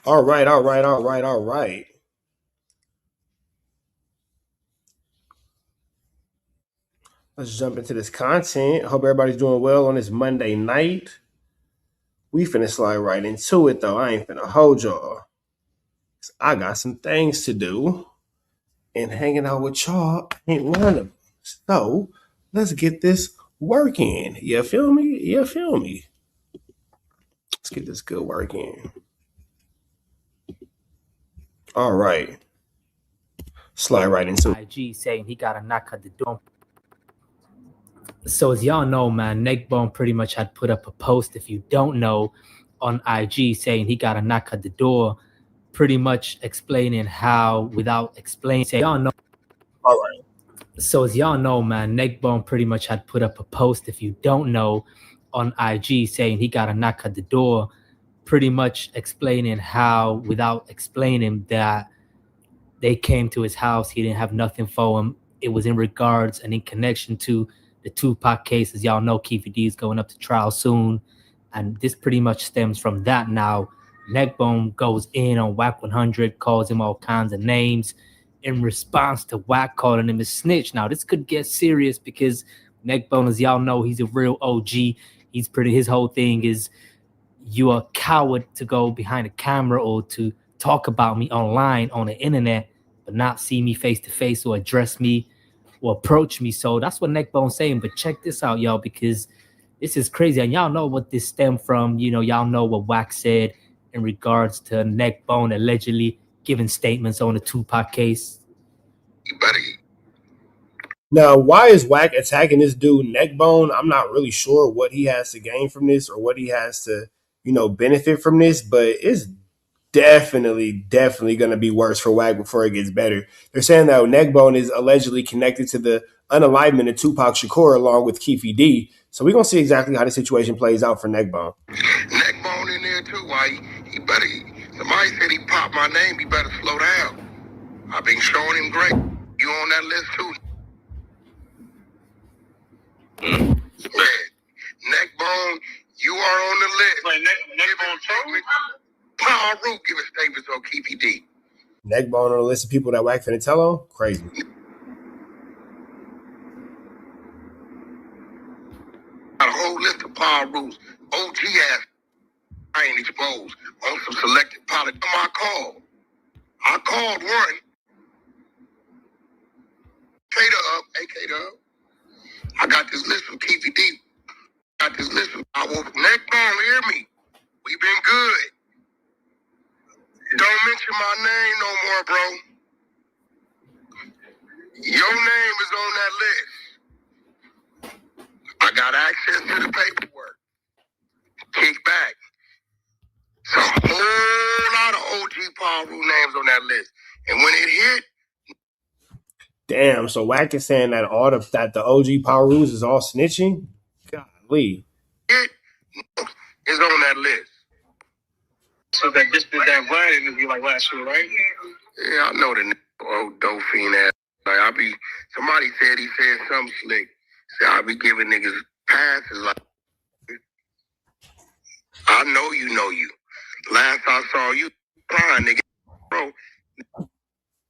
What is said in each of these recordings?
All right, all right, all right, all right. Let's jump into this content. Hope everybody's doing well on this Monday night. We finna slide right into it though. I ain't finna hold y'all. I got some things to do, and hanging out with y'all ain't one of them. So let's get this work in. You feel me? You feel me? Let's get this good work in. All right. Slide right into it. IG saying he got a knock at the door. So as y'all know, man, Neckbone pretty much had put up a post, if you don't know, on IG saying he got a knock at the door, pretty much explaining how, without explaining, say y'all know. All right. So as y'all know, man, Neckbone pretty much had put up a post, if you don't know, on IG saying he got a knock at the door, pretty much explaining how, without explaining, that they came to his house. He didn't have nothing for him. It was in regards and in connection to the Tupac case. As y'all know, Keefe D is going up to trial soon. And this pretty much stems from that now. Neckbone goes in on WACK100, calls him all kinds of names in response to WACK calling him a snitch. Now, this could get serious because Neckbone, as y'all know, he's a real OG. His whole thing is, you are a coward to go behind a camera or to talk about me online on the internet, but not see me face to face or address me or approach me. So that's what Neckbone's saying. But check this out, y'all, because this is crazy. And y'all know what this stemmed from. You know, y'all know what WACK said in regards to Neckbone allegedly giving statements on the Tupac case. Now, why is WACK attacking this dude Neckbone? I'm not really sure what he has to gain from this or what he has to, benefit from this, but it's definitely going to be worse for WACK before it gets better. They're saying that Neckbone is allegedly connected to the unalignment of Tupac Shakur along with Keefe D. So we're going to see exactly how the situation plays out for Neckbone. Neckbone in there too. Why he better? Somebody said he popped my name. He better slow down. I've been showing him great. You on that list too? Man, Neckbone, you are on the list. Like Neckbone told me. Paul Root giving statements on Keefe D. Neckbone on the list of people that WACK finna tell on? Crazy. Got a whole list of Paul Roots. OG ass I ain't exposed on some selected pilot. I called one. AK up. I got this list from Keefe D. I will Neckbone, hear me. We been good. Don't mention my name no more, bro. Your name is on that list. I got access to the paperwork. Kick back. So a whole lot of OG Paul Root names on that list. And when it hit, damn, so WACK is saying that that the OG Power Rules is all snitching? Golly. It is on that list. So that this did that Vlad interview like last year, right? Yeah, I know the old Dolphin ass. Like somebody said he said something slick. Said I'll be giving niggas passes like I know you. Last I saw you crying, nigga. Bro,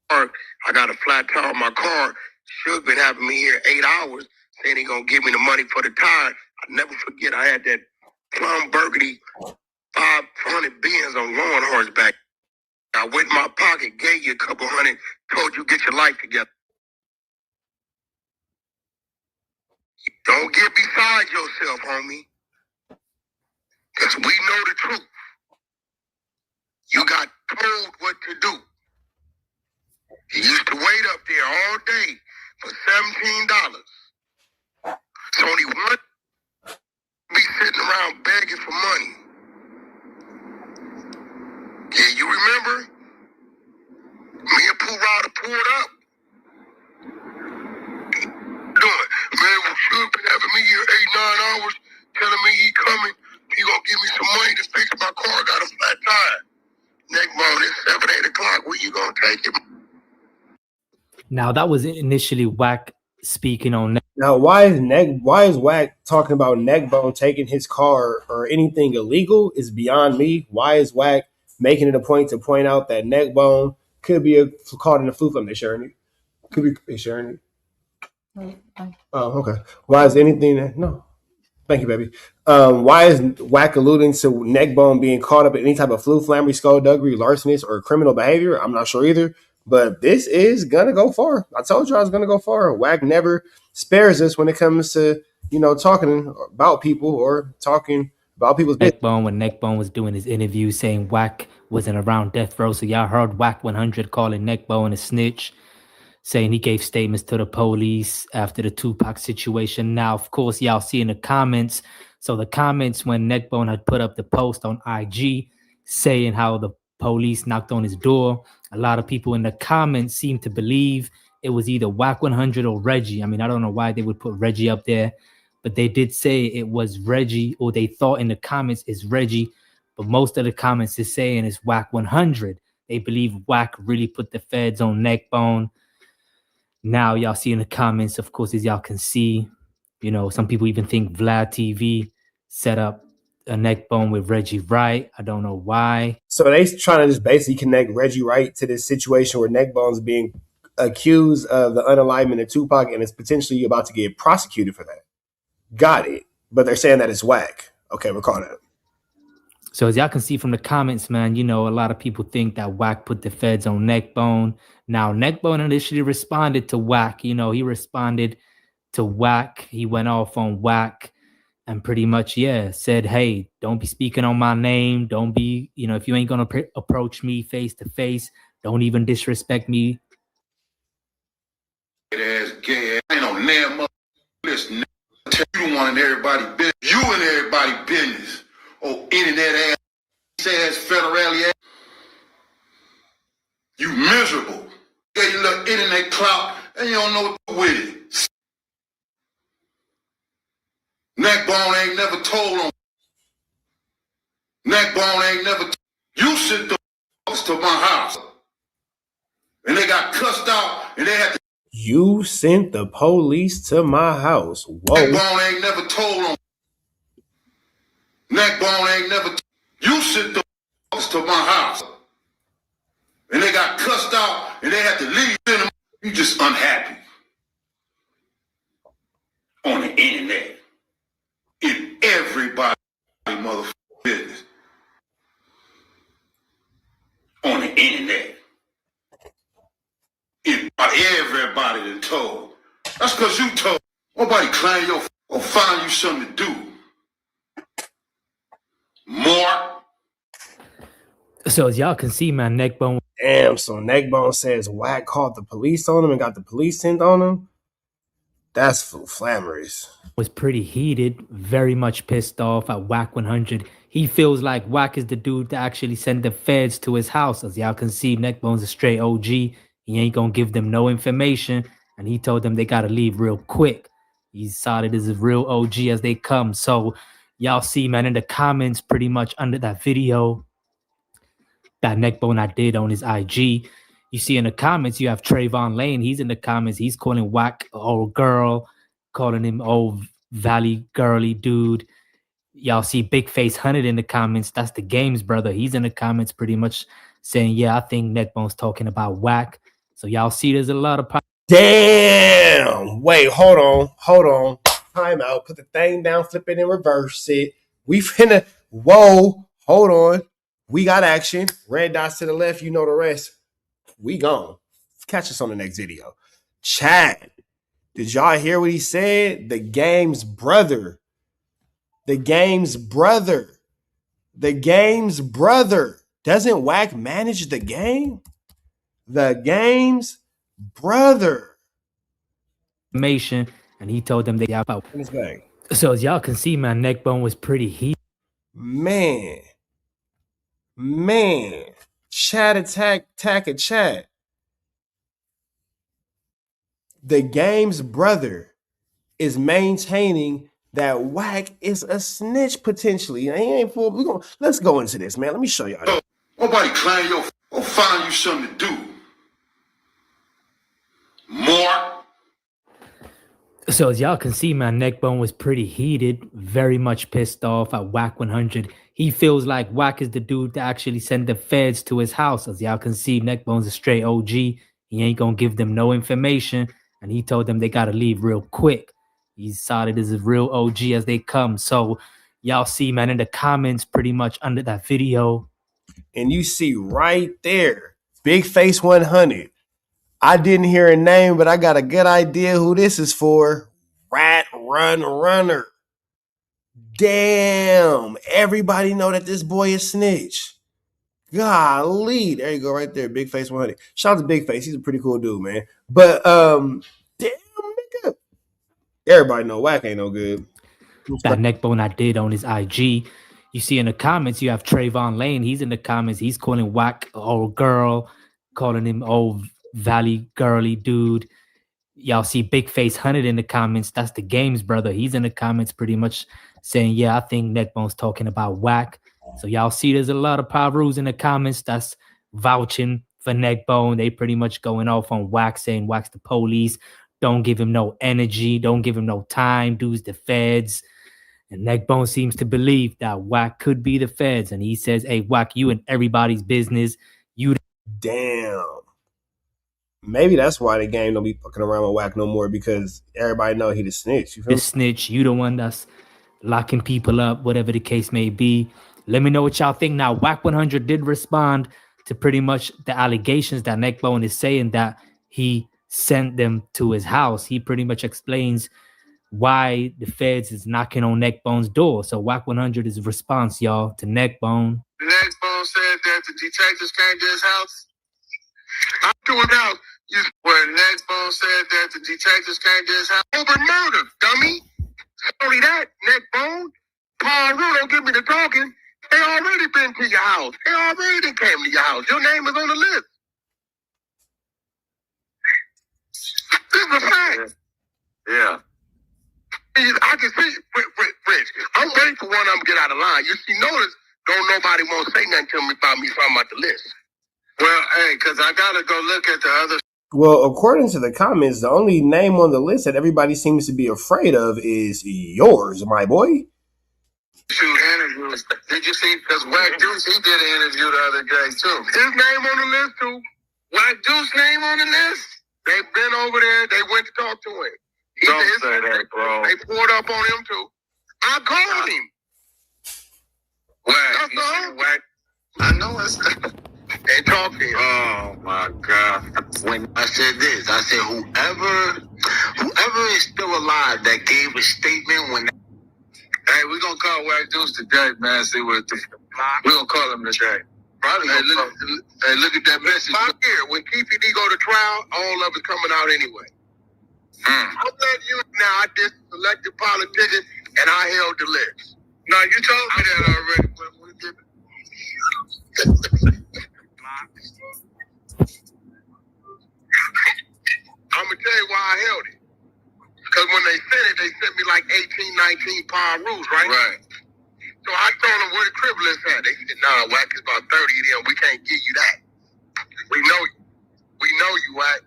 I got a flat tire on my car. Should been having me here 8 hours, saying he gonna give me the money for the tire. I never forget I had that plum burgundy 500 Benz on lawn horseback. I went in my pocket, gave you a couple hundred, told you get your life together. Don't get beside yourself, homie. Because we know the truth. You got told what to do. You used to wait up there all day for $17. It's only one be sitting around begging for money. Yeah, you remember? Me and Pooh Rada pulled up. Doing, man, we should been having me here 8-9 hours, telling me he coming. He gonna give me some money to fix my car. Got a flat tire. Neckbone, it's 7-8 o'clock. Where you gonna take it? Now that was initially WACK speaking on. Now, why is WACK talking about Neckbone taking his car or anything illegal is beyond me. Why is WACK making it a point to point out that Neckbone could be caught in a flu flame. They sharing it. Could be they sharing it. Oh, okay. Why is anything that no? Thank you, baby. Why is WACK alluding to Neckbone being caught up in any type of flu, flammery, skullduggery, larceny, or criminal behavior? I'm not sure either. But this is gonna go far. I told you I was gonna go far. WACK never spares us when it comes to talking about people or talking about people's business. Neckbone when Neckbone was doing his interview saying WACK wasn't around death row. So y'all heard WACK100 calling Neckbone a snitch, saying he gave statements to the police after the Tupac situation. Now, of course, y'all see in the comments. So the comments when Neckbone had put up the post on IG saying how the police knocked on his door, a lot of people in the comments seem to believe it was either WACK100 or Reggie. I mean, I don't know why they would put Reggie up there, but they did say it was Reggie, or they thought in the comments it's Reggie, but most of the comments is saying it's WACK100. They believe WACK really put the feds on Neckbone. Now y'all see in the comments, of course, as y'all can see, some people even think Vlad TV set up a Neckbone with Reggie Wright. I don't know why. So they trying to just basically connect Reggie Wright to this situation where Neckbone's being accused of the unalignment of Tupac and is potentially about to get prosecuted for that. Got it. But they're saying that it's WACK. Okay, we're calling it. So as y'all can see from the comments, man, a lot of people think that WACK put the feds on Neckbone. Now, Neckbone initially responded to WACK. He responded to WACK. He went off on WACK and pretty much, said, hey, don't be speaking on my name. Don't be, if you ain't going to approach me face to face, don't even disrespect me. Ass gay. Ain't no damn listen. Tell you one in everybody business. You in everybody business. Oh, internet ass says federal ass. You miserable. Yeah, you look internet clout and you don't know what to do with it. Neckbone ain't never told on. Neckbone ain't never. You sent the to my house, and they got cussed out, and they had to. You sent the police to my house. Whoa. Neckbone ain't never told on. Neckbone ain't never. You sent the to my house, and they got cussed out, and they had to leave. You just unhappy on the internet in everybody motherfucking business on the internet. Everybody that told. That's because you told. Nobody claim your. Or find you something to do. More. So as y'all can see, man, Neckbone. Damn, so Neckbone says WACK called the police on him and got the police sent on him. That's flammerous. Was pretty heated, very much pissed off at WACK100. He feels like WACK is the dude to actually send the feds to his house. As y'all can see, Neckbone's a straight OG. He ain't gonna give them no information, and he told them they gotta leave real quick. He's solid as a real OG as they come. So y'all see, man, in the comments, pretty much under that video that Neckbone I did on his IG, you see in the comments, you have Trayvon Lane. He's in the comments. He's calling WACK old girl, calling him old valley girly dude. Y'all see Big Face Hunted in the comments. That's the Games brother. He's in the comments pretty much saying, yeah, I think Neckbone's talking about WACK. So y'all see there's a lot of... Damn. Wait, hold on. Time out. Put the thing down, flip it, and reverse it. We finna... Whoa. Hold on. We got action. Red dots to the left. You know the rest. We gone. Catch us on the next video. Chat. Did y'all hear what he said? The Game's brother. The Game's brother. The Game's brother. Doesn't WACK manage the game? The Game's brother. And he told them they got out. So as y'all can see, man, Neckbone was pretty heated. Man. Chat attack a chat. The Game's brother is maintaining that WACK is a snitch potentially. He ain't full. Let's go into this, man. Let me show y'all. Nobody claim your. Or find you something to do. More. So as y'all can see, man, Neckbone was pretty heated, very much pissed off at WACK100. He feels like Wack is the dude to actually send the feds to his house. As y'all can see, Neckbone's a straight OG. He ain't gonna give them no information, and he told them they gotta leave real quick. He's solid as a real OG as they come. So y'all see, man, in the comments pretty much under that video. And you see right there, Big Face 100. I didn't hear a name, but I got a good idea who this is for. Rat Run Runner. Damn. Everybody know that this boy is snitch. Golly. There you go right there. Big Face 100. Shout out to Big Face. He's a pretty cool dude, man. But damn nigga. Everybody know Wack ain't no good. That Neckbone I did on his IG. You see in the comments, you have Trayvon Lane. He's in the comments. He's calling Wack old girl, calling him old valley girly dude. Y'all see Big Face 100 in the comments. That's the game's brother. He's in the comments pretty much saying, yeah, I think Neckbone's talking about Wack. So y'all see there's a lot of Pyrus in the comments that's vouching for Neckbone. They pretty much going off on Wack, saying Wack's the police. Don't give him no energy. Don't give him no time. Dude's the feds. And Neckbone seems to believe that Wack could be the feds. And he says, hey, Wack, you in everybody's business. You damn. Maybe that's why the game don't be fucking around with Wack no more, because everybody know he the snitch. You feel the snitch. You the one that's locking people up, whatever the case may be. Let me know what y'all think. Now, WACK100 did respond to pretty much the allegations that Neckbone is saying that he sent them to his house. He pretty much explains why the feds is knocking on Neckbone's door. So WACK100 is a response, y'all, to Neckbone. Neckbone said that the detectives came to his house. I'm doing out where Neckbone said that the detectives came to his house over murder, dummy. Only that, Neckbone. Paul Rue, don't give me the talking. They already been to your house. They already came to your house. Your name is on the list. This is a fact. Yeah. I can see, Rich, I'm ready for one of them to get out of line. You see, notice, don't nobody won't say nothing to me about me if I'm out the list. Well, hey, because I got to go look at the other. Well, according to the comments, the only name on the list that everybody seems to be afraid of is yours, my boy. Shoot interviews. Did you see? Because Wack Deuce, he did an interview the other day, too. His name on the list, too. Wack Deuce name on the list? They've been over there. They went to talk to him. Don't say that, bro. They poured up on him, too. I called him. Wack. That's all. Wack. I know it's... And talking. Oh my God! When I said this, I said whoever is still alive that gave a statement when. Hey, we're gonna call Wack Deuce today, man. See what we're gonna call him today. Probably. Hey, look at that message. Here, when KPD go to trial, all of it coming out anyway. I'm letting you now. I just selected politicians and I held the list. No, you told me that already. I'm going to tell you why I held it. Because when they sent me like 18, 19 power rules, right? Right. So I told them where the crib list at. They said, nah, Wack is about 30 of them. We can't give you that. We know you. We know you, Wack.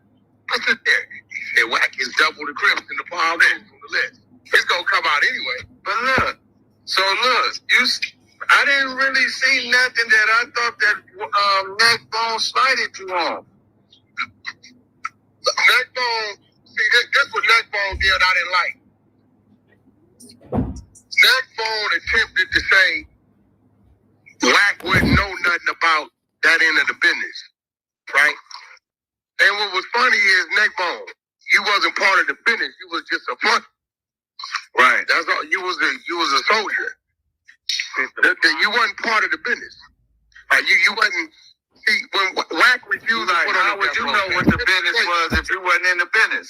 I said, there. He said, Wack is double the crips in the power rules on the list. It's going to come out anyway. But look. So look, I didn't really see nothing that I thought that Neckbone slighted you on. Neckbone, see, this was Neckbone deal I didn't like. Neckbone attempted to say Wack wouldn't know nothing about that end of the business, right? And what was funny is Neckbone, you wasn't part of the business. You was just a front. Right. That's all. You was a soldier. You wasn't part of the business. You wasn't. See, when Wack refused, like, how would you know what the business was if you wasn't in the business?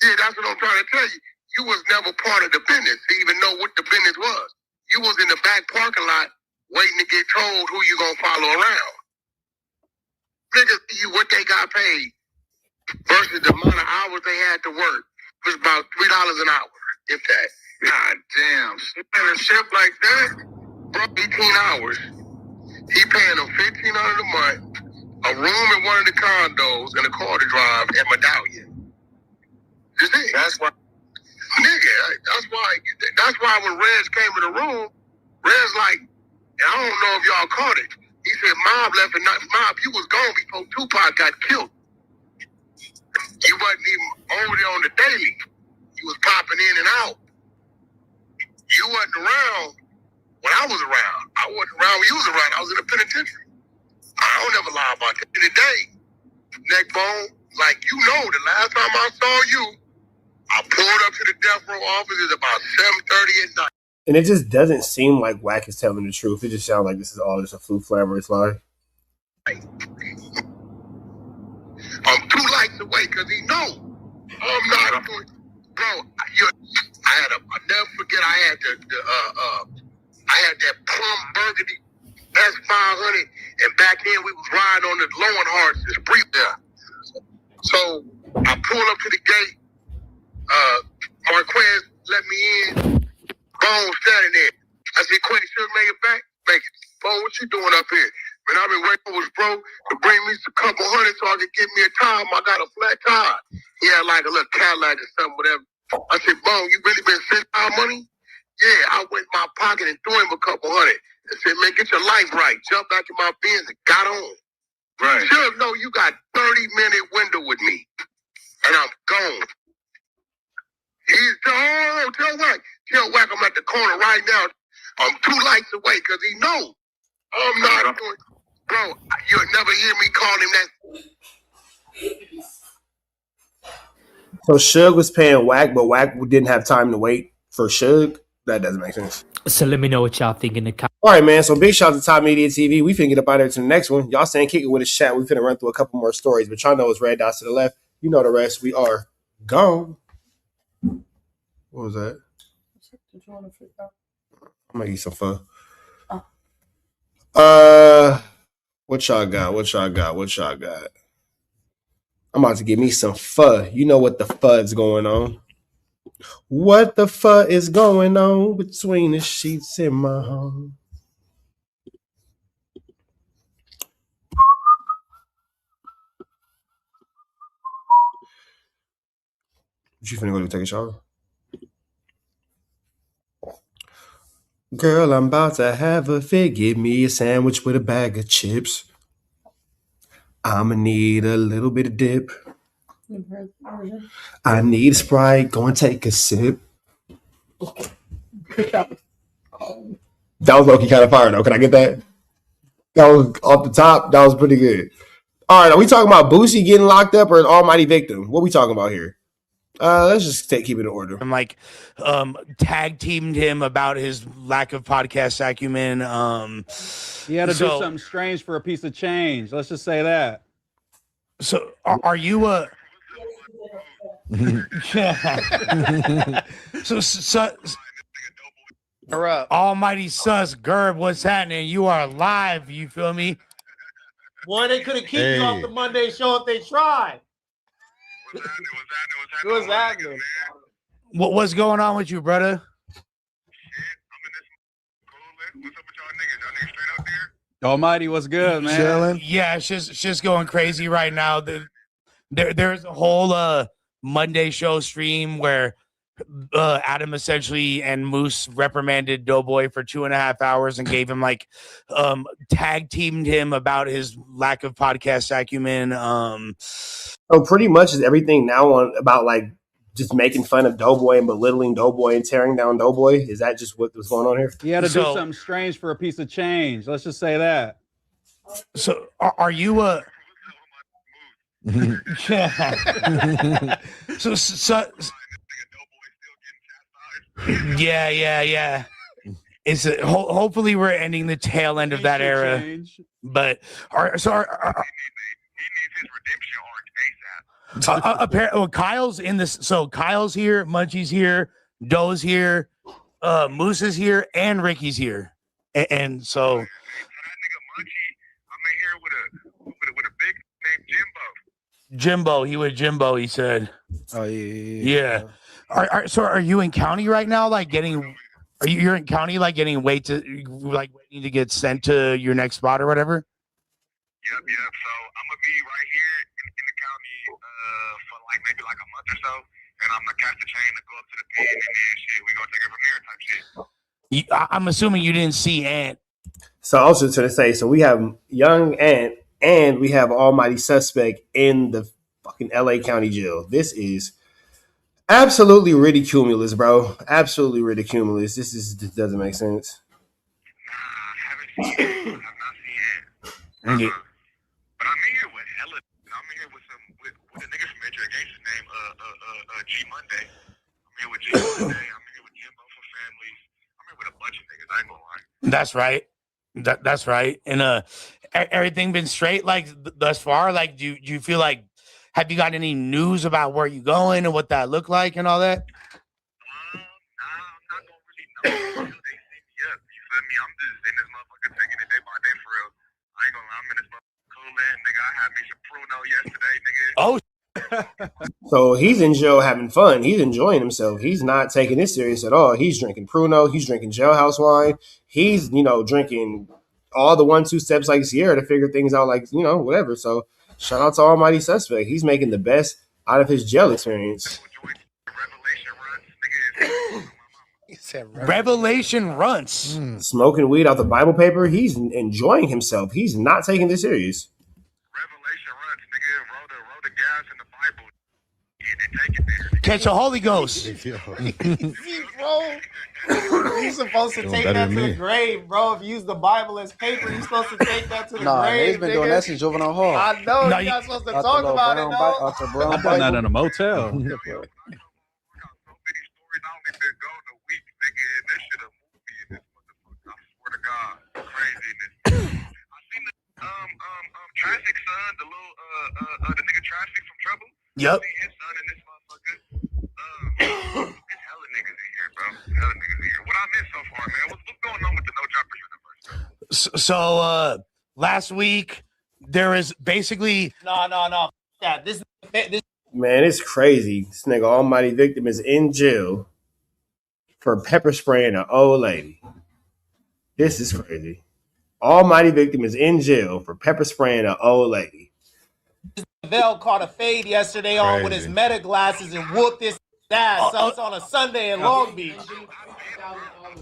Yeah, that's what I'm trying to tell you. You was never part of the business to even know what the business was. You was in the back parking lot waiting to get told who you gonna follow around. Niggas see you what they got paid versus the amount of hours they had to work. It was about $3 an hour, if that. God damn. In a shift like that, bro, 18 hours. He paying them $1,500 a month, a room in one of the condos, and a car to drive, and medallion. That's why Nigga, that's why when Rez came in the room, Rez like, and I don't know if y'all caught it. He said, Mob left and not Mob, you was gone before Tupac got killed. You wasn't even over there on the daily. You was popping in and out. You wasn't around when I was around. I wasn't around when you was around. I was in the penitentiary. I don't ever lie about that. Today, Neckbone, like you know, the last time I saw you, I pulled up to the death row office at about 7:30 at night. And it just doesn't seem like Wack is telling the truth. It just sounds like this is all just a flamboyant lie. I'm 2 lights away because he know I'm not. Bro, I'll never forget. I had that plum burgundy S500, and back then we was riding on the Lowen Hearts, this brief there. So I pull up to the gate. Marquez let me in. Bone standing there. I said, Quay, should make it back? Make it. Bone, what you doing up here? Man, I've been waiting for bro to bring me a couple hundred so I could get me a tire. I got a flat tire. He had like a little Cadillac or something, whatever. I said, Bone, you really been sending our money? Yeah, I went in my pocket and threw him a couple hundred. I said, man, get your life right. Jump back in my Benz and got on. Right. Sure, no, you got 30-minute window with me. And I'm gone. He's tell Wack. Tell Wack I'm at the corner right now. I'm 2 lights away because he knows I'm not doing. Bro, you'll never hear me call him that. So Suge was paying Wack, but Wack didn't have time to wait for Suge. That doesn't make sense. So let me know what y'all think in the comments. All right, man. So big shout out to Top Media TV. We finna get up out there to the next one. Y'all saying kick it with a chat. We finna run through a couple more stories, but y'all know it's red dots to the left. You know the rest. We are gone. What was that? Did you want to figure out? I'm gonna eat some pho. What y'all got? I'm about to give me some pho. You know what the fud's going on. What the pho is going on between the sheets in my home? You finna go take a shower? Girl, I'm about to have a fit. Give me a sandwich with a bag of chips. I'ma need a little bit of dip. I need a Sprite. Go and take a sip. That was low-key kind of fire, though. Can I get that? That was off the top. That was pretty good. All right, are we talking about Boosie getting locked up or an almighty victim? What are we talking about here? Let's just keep it in order. I'm like, tag teamed him about his lack of podcast acumen. He had to do something strange for a piece of change. Let's just say that. So, are you a? so Almighty Sus Gerb, what's happening? You are live. You feel me? Boy, they could have kicked you off the Monday show if they tried. What's happening? What's going on with you, brother? Almighty, what's good, man? Chilling. Yeah, it's just going crazy right now. There's a whole Monday show stream where Adam essentially and Moose reprimanded Doughboy for 2.5 hours and gave him like tag teamed him about his lack of podcast acumen. So pretty much is everything now on about like just making fun of Doughboy and belittling Doughboy and tearing down Doughboy. Is that just what was going on here? He had to do something strange for a piece of change. Let's just say that. So are you a? Yeah. It's hopefully we're ending the tail end of that era. Change. But he needs his redemption arc ASAP. Apparently, Kyle's in this. So Kyle's here, Munchie's here, Doe's here, Moose is here, and Ricky's here. And so that nigga Munchie, I'm in here with a big name Jimbo. He with Jimbo. He said. Oh yeah. Yeah. Are you in county right now? Like you're in county like getting waiting to get sent to your next spot or whatever? Yep. So I'm gonna be right here in the county for like maybe like a month or so, and I'm gonna catch the train to go up to the pen, and then shit, we gonna take it from there type shit. I'm assuming you didn't see Ant. So I was just gonna say, so we have young Ant and we have Almighty Suspect in the fucking LA County Jail. This is absolutely ridiculous, bro. Absolutely ridiculous. This doesn't make sense. Nah, haven't seen it. I've not seen it. But I'm in here with hella. I'm in here with with a nigga from Major Gangster's name, G Monday. I'm here with G Monday. I'm here with Jimbo for Families. I'm here with a bunch of niggas. I ain't gonna lie. That's right. That's right. And everything been straight like thus far? Like, do you feel like, have you got any news about where you going and what that look like and all that? Nah, I'm not gonna really know until they see me up. You feel me? I'm just in this motherfucker taking it day by day for real. I ain't gonna lie, I'm in this motherfucker cooling, nigga. I had me some Pruno yesterday, nigga. Oh. So he's in jail having fun. He's enjoying himself. He's not taking this serious at all. He's drinking Pruno. He's drinking jailhouse wine. He's, drinking all the 1-2 steps like Sierra to figure things out, like, whatever. So shout out to Almighty Suspect. He's making the best out of his jail experience. He said Revelation Runts. Smoking weed out the Bible paper. He's enjoying himself. He's not taking this serious. Revelation Runs, nigga. Wrote the gas in the Bible. And take it there. Catch the Holy Ghost. Bro, you're supposed to take that to the grave, bro. If you use the Bible as paper, you're supposed to take that to the grave. He's been doing that since juvenile hall. I know. You're not supposed to talk about it, though. I've done that in a motel. Traffic son, the little the nigga Traffic from Trouble. Yep. His son in this motherfucker. It's hella niggas in here, bro. Hella niggas in here. What I missed so far, man? What's going on with the No Jumper universe? So last week there is basically No. Yeah, this Man, it's crazy. This nigga Almighty Victim is in jail for pepper spraying an old lady. This is crazy. Almighty Victim is in jail for pepper spraying an old lady. Vel caught a fade yesterday on with his meta glasses and whooped his ass. So it's on a Sunday in Long Beach.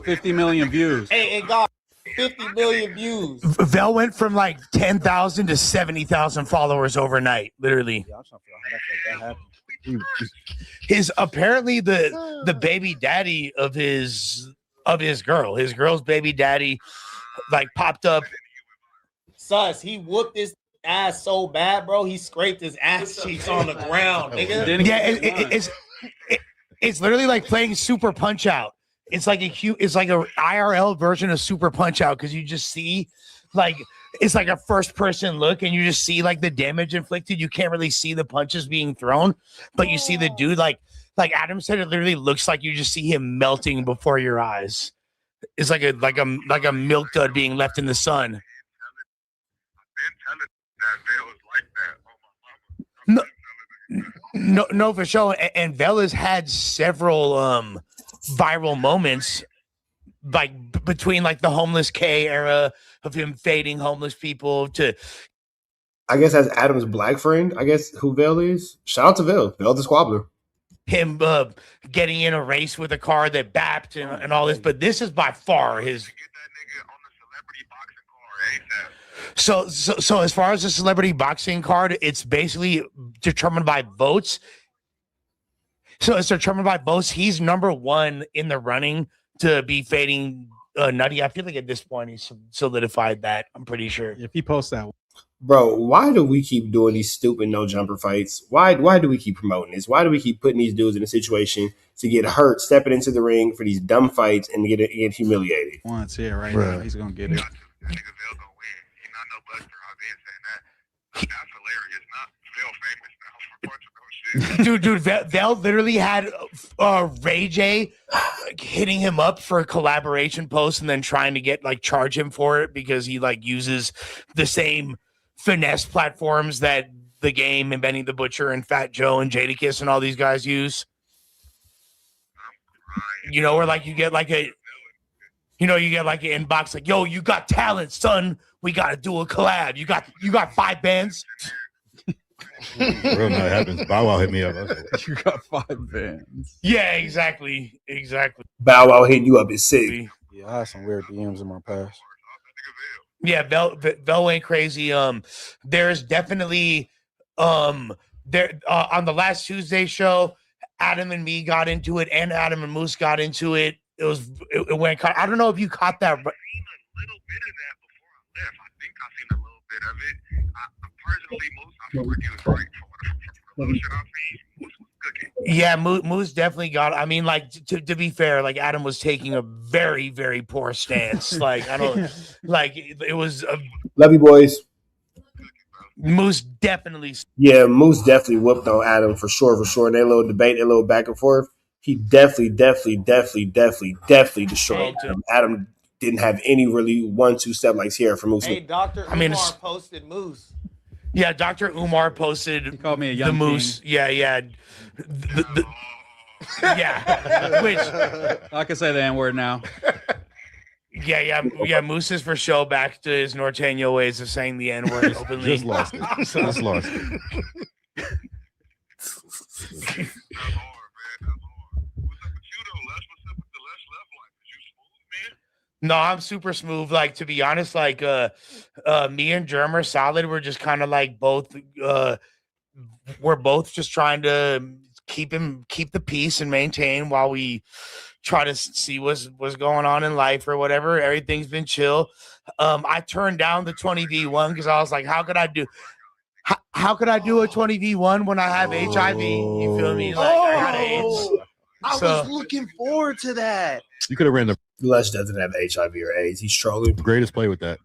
50 million views. Hey, it got 50 million views. Vel went from like 10,000 to 70,000 followers overnight, literally. Yeah, I'm trying to figure out how that happened. His apparently the baby daddy of his girl's baby daddy like popped up. Sus, he whooped his ass so bad, bro. He scraped his ass cheeks on the ground, nigga. Yeah, it's literally like playing Super Punch Out. It's like a IRL version of Super Punch Out because you just see like it's like a first person look and you just see like the damage inflicted. You can't really see the punches being thrown, but you see the dude like Adam said, it literally looks like you just see him melting before your eyes. It's like a milk dud being left in the sun. No, for sure. And Vella's had several viral moments, like between like the homeless K era of him fading homeless people to, I guess that's Adam's black friend. I guess who Vel is. Shout out to Vel the Squabbler. Him getting in a race with a car that bapped and all this, but this is by far his. So as far as the celebrity boxing card, it's basically determined by votes. So it's determined by votes. He's number one in the running to be fading Nutty. I feel like at this point he's solidified that. I'm pretty sure. If he posts that, Bro, why do we keep doing these stupid no jumper fights? Why do we keep promoting this? Why do we keep putting these dudes in a situation to get hurt, stepping into the ring for these dumb fights and get humiliated? once, yeah, right now, he's gonna get it. Dude, Vel literally had Ray J hitting him up for a collaboration post and then trying to get like charge him for it because he like uses the same finesse platforms that the game and Benny the Butcher and Fat Joe and Jadakiss and all these guys use. You know, where like you get like an inbox like, yo, you got talent, son. We gotta do a collab. You got 5 bands. Real night happens. Bow Wow hit me up. I was like, You got 5 bands. Yeah, exactly. Bow Wow hitting you up is sick. Yeah, I had some weird DMs in my past. Yeah, Bell went crazy. There's definitely there on the last Tuesday show, Adam and me got into it, and Adam and Moose got into it. It went. I don't know if you caught that. A little bit of that before I left. I think I seen a little bit of it. Personally, Moose, I feel like he was great for the little shit I seen. Moose was cooking. Yeah, Moose definitely got. I mean, like to be fair, like Adam was taking a very, very poor stance. Like I don't like it was. Love you, boys. Moose definitely. Yeah, Moose definitely whooped on Adam for sure. That little debate, that little back and forth. He definitely destroyed him. Adam didn't have any really 1-2 step like Sierra from Moose. Hey, Dr. Umar posted Moose. Yeah, Dr. Umar posted. He called me a young the Moose. king. Yeah. Yeah. Which I can say the N-word now. Yeah. Moose is for show back to his Norteño ways of saying the N-word openly. just lost it. Just lost it. No, I'm super smooth. Like, to be honest, like me and Germ are solid. We're just kind of like both we're both just trying to keep the peace and maintain while we try to see what's going on in life or whatever. Everything's been chill. I turned down the 20v1 because I was like, how could I do a 20v1 when I have HIV? You feel me? Like I got AIDS. I was looking forward to that. You could have ran the Lush doesn't have HIV or AIDS. He's trolling. greatest play with that.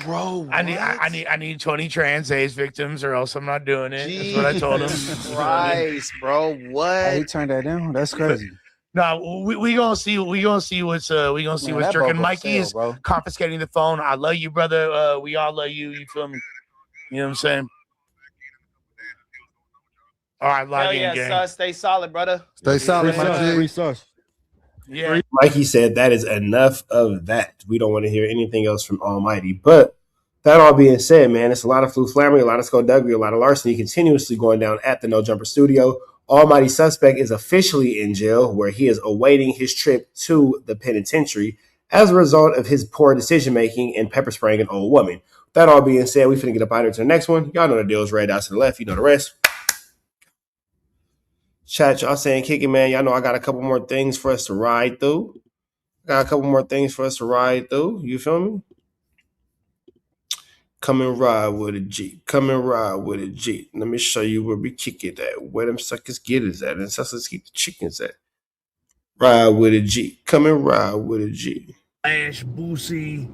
Bro, what? I need 20 trans AIDS victims or else I'm not doing it. That's what I told him. Christ, bro, what? He turned that down. That's crazy. No, we gonna see what's jerking. Mikey is confiscating the phone. I love you, brother. We all love you. You feel me? You know what I'm saying? All right, log in, gang. Sus, stay solid, brother. Stay solid, my Free G. sauce. Yeah. Mikey said that is enough of that. We don't want to hear anything else from Almighty. But that all being said, man, it's a lot of flammery, a lot of skullduggery, a lot of larceny continuously going down at the No Jumper studio. Almighty suspect is officially in jail, where he is awaiting his trip to the penitentiary as a result of his poor decision-making and pepper spraying an old woman. That all being said, we finna get up out here to the next one. Y'all know the deal is red dots to the left. You know the rest. Chat, y'all saying kick it, man. Y'all know I got a couple more things for us to ride through. You feel me? Come and ride with a G. Let me show you where we kick it at. Where them suckers get us at. And suckers keep the chickens at. Ride with a G. Come and ride with a G. Flash Boosie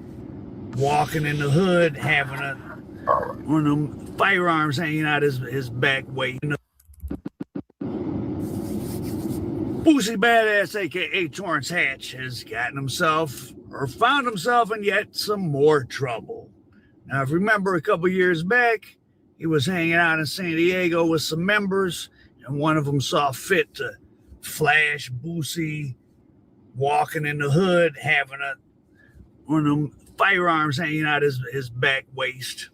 walking in the hood, having one of them firearms hanging out his back way. You know? Boosie Badass, aka Torrance Hatch, has gotten himself or found himself in yet some more trouble. Now, if you remember a couple years back, he was hanging out in San Diego with some members, and one of them saw fit to flash Boosie walking in the hood, having one of them firearms hanging out his back waist.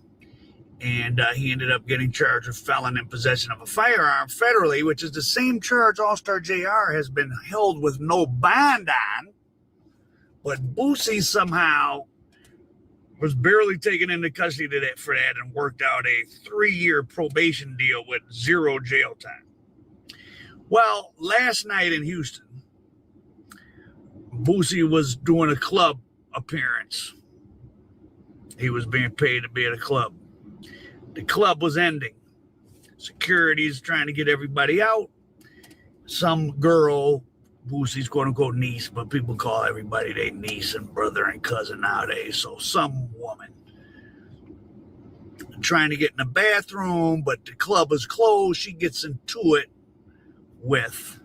And he ended up getting charged with felon in possession of a firearm federally, which is the same charge All-Star JR has been held with no bond on. But Boosie somehow was barely taken into custody for that and worked out a 3-year probation deal with 0 jail time. Well, last night in Houston, Boosie was doing a club appearance. He was being paid to be at a club. The club was ending. Security's trying to get everybody out. Some girl, Boosie's quote-unquote niece, but people call everybody their niece and brother and cousin nowadays. So some woman trying to get in the bathroom, but the club is closed. She gets into it with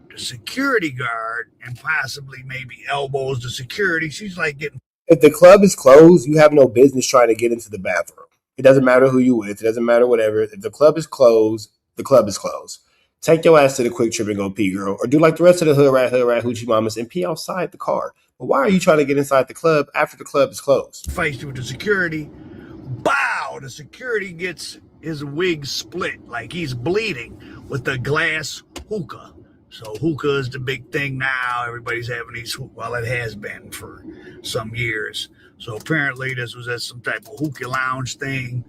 the security guard and possibly maybe elbows the security. She's like getting... If the club is closed, you have no business trying to get into the bathroom. It doesn't matter who you with. It doesn't matter whatever. If the club is closed, the club is closed. Take your ass to the Quick Trip and go pee, girl. Or do like the rest of the hood rat, hoochie mamas and pee outside the car. But why are you trying to get inside the club after the club is closed? Feisty with the security. Bow! The security gets his wig split, like he's bleeding with the glass hookah. So hookah is the big thing now. Everybody's having these, well, it has been for some years. So apparently this was at some type of hookah lounge thing.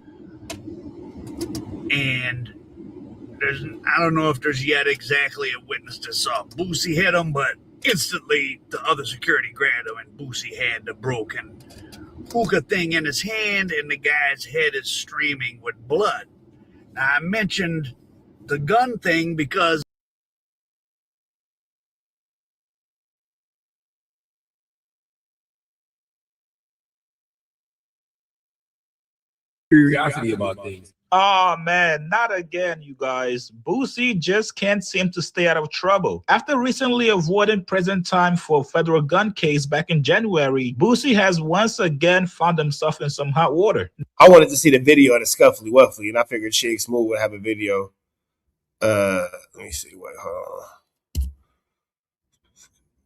And I don't know if there's yet exactly a witness that saw Boosie hit him, but instantly the other security grabbed him and Boosie had the broken hookah thing in his hand and the guy's head is streaming with blood. Now, I mentioned the gun thing because curiosity about things. Oh man, not again, you guys. Boosie just can't seem to stay out of trouble. After recently avoiding prison time for a federal gun case back in January, Boosie has once again found himself in some hot water. I wanted to see the video of the Scuffly Wuffly, and I figured Shake Smooth would have a video. Let me see. Wait, hold on.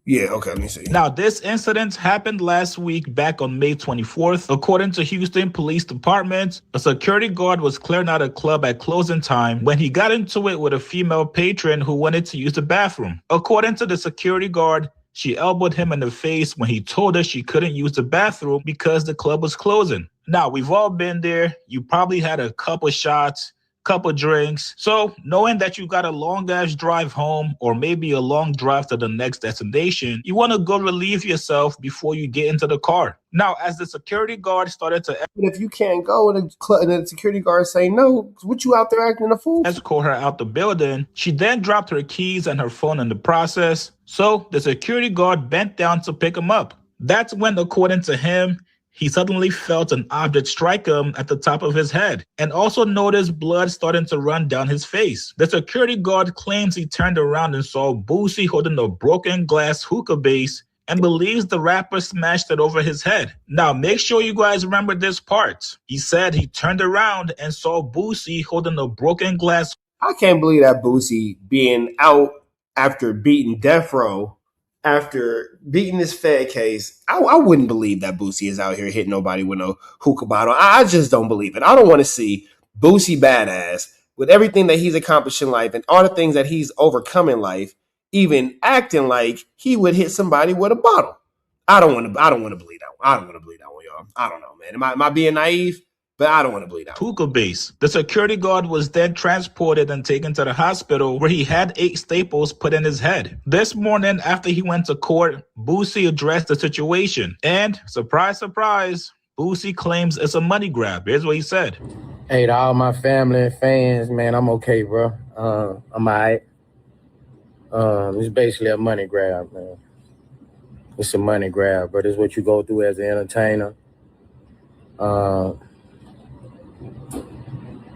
Yeah, okay, let me see. Now, this incident happened last week back on May 24th. According to Houston Police Department, a security guard was clearing out a club at closing time when he got into it with a female patron who wanted to use the bathroom. According to the security guard, she elbowed him in the face when he told her she couldn't use the bathroom because the club was closing. Now, we've all been there. You probably had a couple shots, couple drinks. So knowing that you got a long ass drive home or maybe a long drive to the next destination, you want to go relieve yourself before you get into the car. Now, as the security guard started to if you can't go and the security guard say no, what you out there acting a fool? escort her out the building, she then dropped her keys and her phone in the process. So the security guard bent down to pick him up. That's when, according to him, he suddenly felt an object strike him at the top of his head and also noticed blood starting to run down his face. The security guard claims he turned around and saw Boosie holding a broken glass hookah base and believes the rapper smashed it over his head. Now, make sure you guys remember this part. He said he turned around and saw Boosie holding a broken glass. I can't believe that Boosie being out after beating Death Row, after beating this Fed case. I wouldn't believe that Boosie is out here hitting nobody with no hookah bottle. I just don't believe it. I don't want to see Boosie badass with everything that he's accomplished in life and all the things that he's overcome in life, even acting like he would hit somebody with a bottle. I don't want to believe that one. I don't want to believe that one, y'all. I don't know, man. Am I being naive? But I don't want to believe that. Hookah base. The security guard was then transported and taken to the hospital where he had 8 staples put in his head. This morning, after he went to court, Boosie addressed the situation. And, surprise, surprise, Boosie claims it's a money grab. Here's what he said. Hey, to all my family and fans, man, I'm okay, bro. I'm all right. It's basically a money grab, man. It's a money grab, but it's what you go through as an entertainer.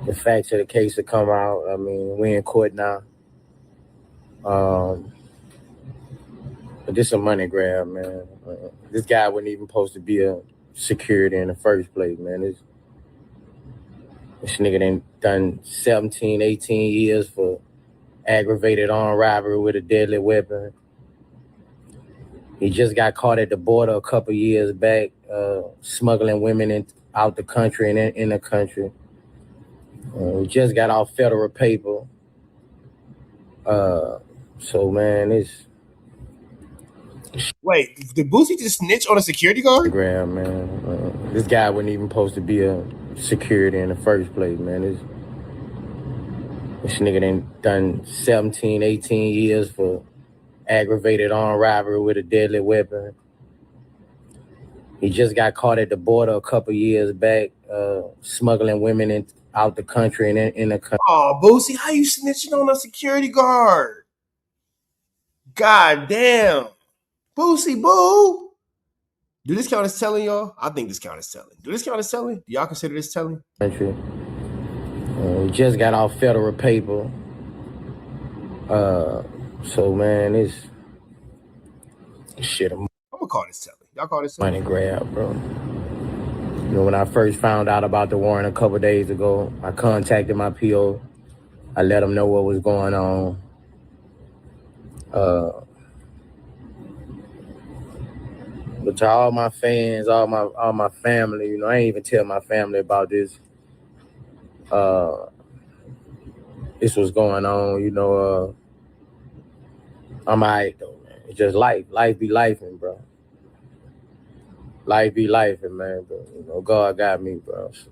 The facts of the case have come out. I mean, we in court now. But this is a money grab, man. This guy wasn't even supposed to be a security in the first place, man. This nigga done 17, 18 years for aggravated armed robbery with a deadly weapon. He just got caught at the border a couple years back, smuggling women out the country and in the country. We just got off federal paper. So, man, it's... Wait, did Boosie just snitch on a security guard? Graham, man. This guy wasn't even supposed to be a security in the first place, man. This nigga done 17, 18 years for aggravated armed robbery with a deadly weapon. He just got caught at the border a couple years back, smuggling women out the country and in the country. Oh, Boosie, how you snitching on a security guard? God damn. Boosie, boo. Do this count as telling, y'all? I think this count as telling. Do this count as telling? Do y'all consider this telling? Country. We just got off federal paper. So, man, it's shit. I'm gonna call this telling. Y'all call this telling? Money grab, bro. You know, when I first found out about the warrant a couple days ago, I contacted my PO. I let him know what was going on. But to all my fans, all my family, you know, I ain't even tell my family about this. this was going on, you know. I'm alright though, man. It's just life. Life be lifing, bro. Life be lifing, man. But you know, God got me, bro. So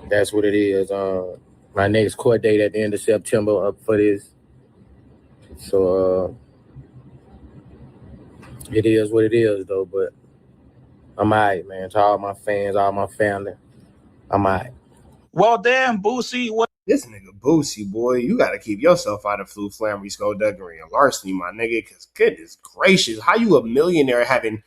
that's what it is. My next court date at the end of September up for this. So it is what it is though, but I'm alright, man. To all my fans, all my family, I'm alright. Well, damn, Boosie, what? This nigga Boosie, boy, you gotta keep yourself out of flu, flammery, skullduggery, and larceny, my nigga, because goodness gracious, how you a millionaire having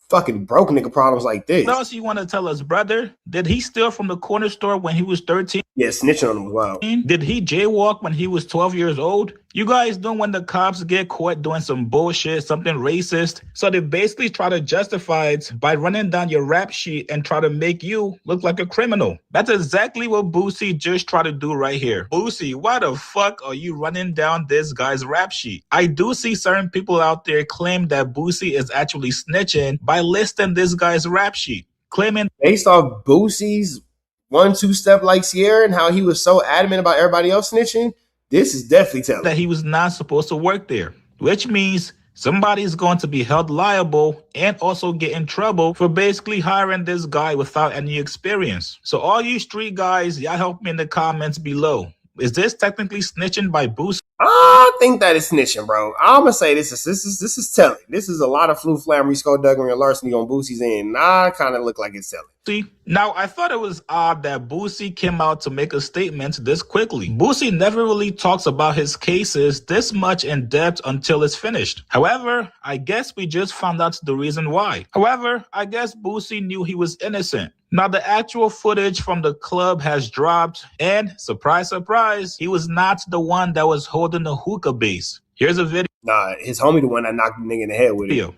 fucking broke nigga problems like this? What else you want to tell us, brother? Did he steal from the corner store when he was 13? Yeah, snitching on him as well. Did he jaywalk when he was 12 years old? You guys know when the cops get caught doing some bullshit, something racist, so they basically try to justify it by running down your rap sheet and try to make you look like a criminal. That's exactly what Boosie just tried to do right here. Boosie, why the fuck are you running down this guy's rap sheet? I do see certain people out there claim that Boosie is actually snitching by listing this guy's rap sheet, claiming based off Boosie's 1-2 step like Sierra and how he was so adamant about everybody else snitching. This is definitely telling that he was not supposed to work there, which means somebody is going to be held liable and also get in trouble for basically hiring this guy without any experience. So all you street guys, y'all help me in the comments below. Is this technically snitching by Boosie? I think that is snitching, bro. I'm gonna say this is telling. This is a lot of flu, flammery, skullduggery, and larceny on Boosie's end. I kind of look like it's telling. See, now I thought it was odd that Boosie came out to make a statement this quickly. Boosie never really talks about his cases this much in depth until it's finished. However, I guess we just found out the reason why. However, I guess Boosie knew he was innocent. Now the actual footage from the club has dropped, and surprise, surprise, he was not the one that was holding the hookah base. Here's a video. Nah, his homie the one that knocked the nigga in the head with it.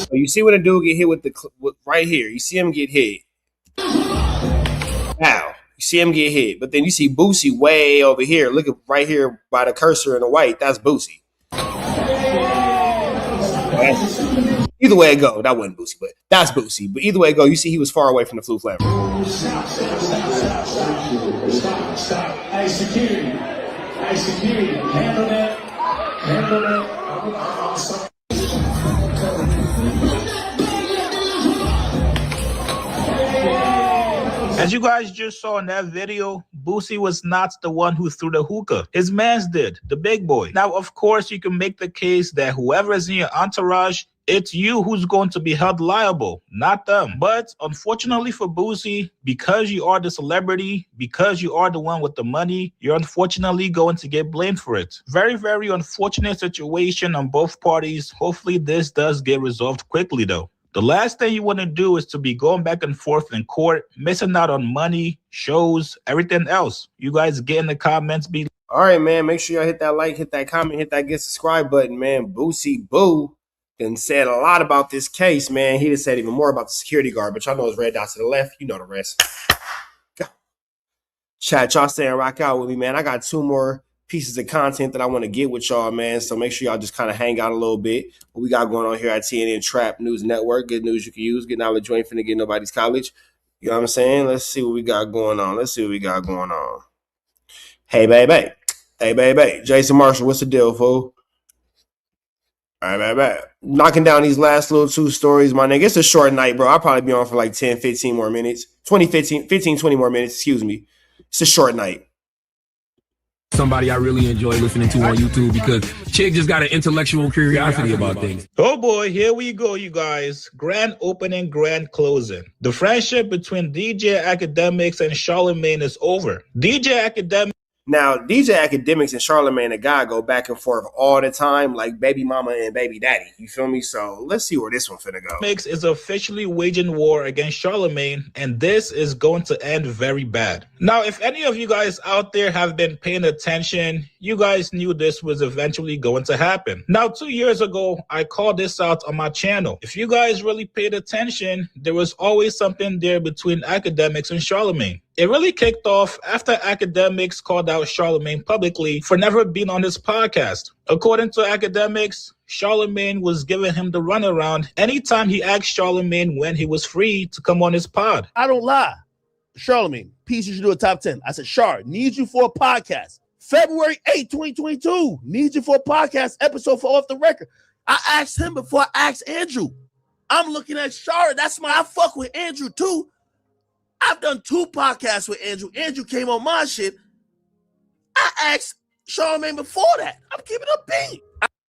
So you see when a dude get hit with the right here, you see him get hit. Now you see him get hit, but then you see Boosie way over here. Look at right here by the cursor in the white. That's Boosie. Either way it go, that wasn't Boosie, but that's Boosie. But either way it go, you see he was far away from the flu flavor. Stop. Hey, security. Handle that. As you guys just saw in that video, Boosie was not the one who threw the hookah. His mans did, the big boy. Now, of course, you can make the case that whoever is in your entourage, it's you who's going to be held liable, not them. But unfortunately for Boosie, because you are the celebrity, because you are the one with the money, you're unfortunately going to get blamed for it. Very, very unfortunate situation on both parties. Hopefully this does get resolved quickly though. The last thing you want to do is to be going back and forth in court, missing out on money, shows, everything else. You guys get in the comments below. All right, man. Make sure y'all hit that like, hit that comment, hit that get subscribe button, man. Boosie Boo done said a lot about this case, man. He just said even more about the security guard, but y'all know his red dots to the left. You know the rest. Chat, y'all stay and rock out with me, man. I got 2 more pieces of content that I want to get with y'all, man. So make sure y'all just kind of hang out a little bit. What we got going on here at TNN Trap News Network. Good news you can use. Good knowledge you ain't finna get nobody's college. You know what I'm saying? Let's see what we got going on. Hey, baby. Jason Marshall, what's the deal, fool? All right, baby. Knocking down these last little 2 stories, my nigga. It's a short night, bro. I'll probably be on for like 10, 15 more minutes. 20 more minutes, excuse me. It's a short night. Somebody I really enjoy listening to on YouTube because Chick just got an intellectual curiosity about things. Oh boy, here we go, you guys. Grand opening, grand closing. The friendship between DJ Academics and Charlamagne is over. DJ Academics. Now, DJ Academics and Charlamagne the God go back and forth all the time, like baby mama and baby daddy. You feel me? So let's see where this one finna go. Mix is officially waging war against Charlamagne, and this is going to end very bad. Now, if any of you guys out there have been paying attention, you guys knew this was eventually going to happen. Now, 2 years ago, I called this out on my channel. If you guys really paid attention, there was always something there between Academics and Charlamagne. It really kicked off after academics called out Charlemagne publicly for never being on his podcast. According to academics, Charlemagne was giving him the runaround anytime he asked Charlemagne when he was free to come on his pod. I don't lie. Charlemagne, Peace, you should do a top 10. I said, Char, need you for a podcast. February 8, 2022, need you for a podcast episode for Off the Record. I asked him before I asked Andrew. I'm looking at Char. That's my, I fuck with Andrew too. I've done 2 podcasts with Andrew. Andrew came on my shit. I asked Charlemagne before that. I'm keeping a beat.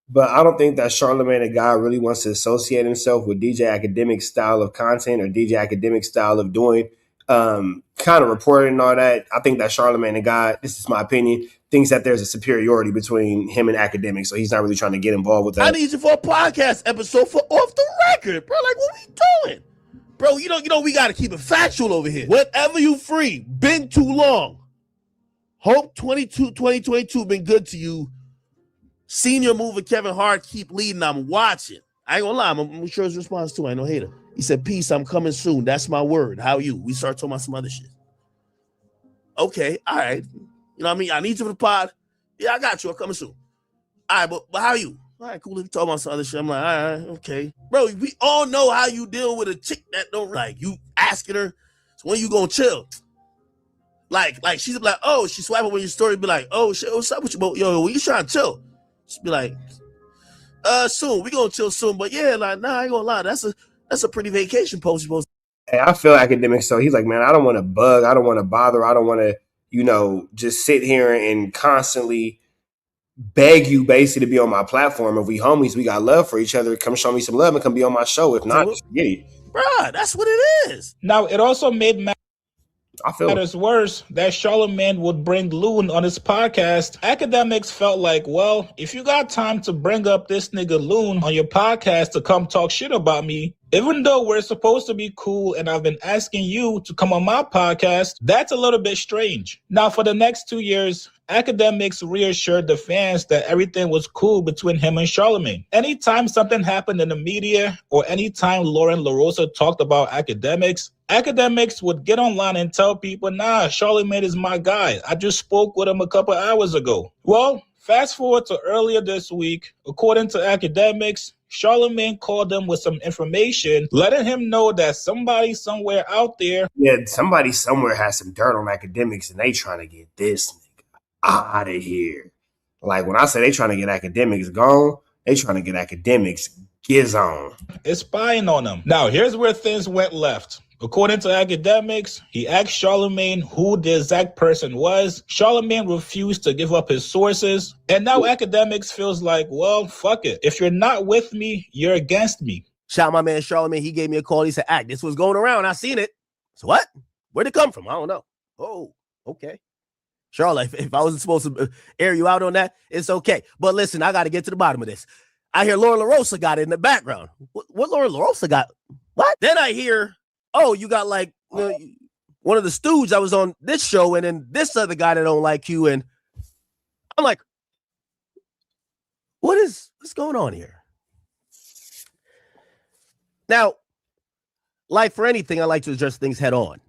But I don't think that Charlemagne the guy really wants to associate himself with DJ Academic's style of content or DJ Academic's style of doing kind of reporting and all that. I think that Charlemagne the guy, this is my opinion, thinks that there's a superiority between him and Academic, so he's not really trying to get involved with that. I need you for a podcast episode for Off the Record, bro. Like, what we doing? Bro, you know, we got to keep it factual over here. Whenever you free, been too long. Hope 2022 been good to you. Senior mover Kevin Hart, keep leading. I'm watching. I ain't gonna lie, I'm sure his response too. I ain't no hater. He said, Peace, I'm coming soon. That's my word. How you? We start talking about some other shit. Okay, all right. You know what I mean? I need you for the pod. Yeah, I got you. I'm coming soon. All right, but how you? All right, cool. If you talk about some other shit, I'm like, all right, okay. Bro, we all know how you deal with a chick that don't like you asking her, so when you gonna chill? Like she's like, oh, she swipe up on your story, be like, oh shit, what's up with you? But yo, when you trying to chill? She'd be like, soon. We gonna chill soon. But yeah, like, nah, I ain't gonna lie. That's a pretty vacation post. Hey, I feel Academic, so he's like, man, I don't want to bug, I don't want to bother, I don't want to, just sit here and constantly beg you basically to be on my platform. If we homies, we got love for each other, come show me some love and come be on my show. If not, just forget it. Bruh, that's what it is. Now, it also made matters worse that Charlemagne would bring Loon on his podcast. Academics felt like, well, if you got time to bring up this nigga Loon on your podcast to come talk shit about me, even though we're supposed to be cool and I've been asking you to come on my podcast, that's a little bit strange. Now, for the next 2 years, Academics reassured the fans that everything was cool between him and Charlemagne. Anytime something happened in the media or anytime Lauren LaRosa talked about Academics would get online and tell people, nah, Charlemagne is my guy. I just spoke with him a couple hours ago. Well, fast forward to earlier this week, according to Academics, Charlemagne called him with some information, letting him know that somebody somewhere out there. Yeah, somebody somewhere has some dirt on Academics and they trying to get this nigga out of here. Like when I say they trying to get Academics gone, they trying to get Academics giz on. Is spying on him. Now, here's where things went left. According to Academics, he asked Charlemagne who the exact person was. Charlemagne refused to give up his sources. And now Academics feels like, well, fuck it. If you're not with me, you're against me. Shout out my man Charlemagne. He gave me a call. He said, this was going around. I seen it. So what? Where'd it come from? I don't know. Oh, okay. Charlotte, if I wasn't supposed to air you out on that, it's okay. But listen, I got to get to the bottom of this. I hear Lauren LaRosa got it in the background. What Lauren LaRosa got? What? Then I hear, oh, you got like one of the stooges that was on this show and then this other guy that don't like you. And I'm like, what's going on here? Now, like for anything, I like to address things head on.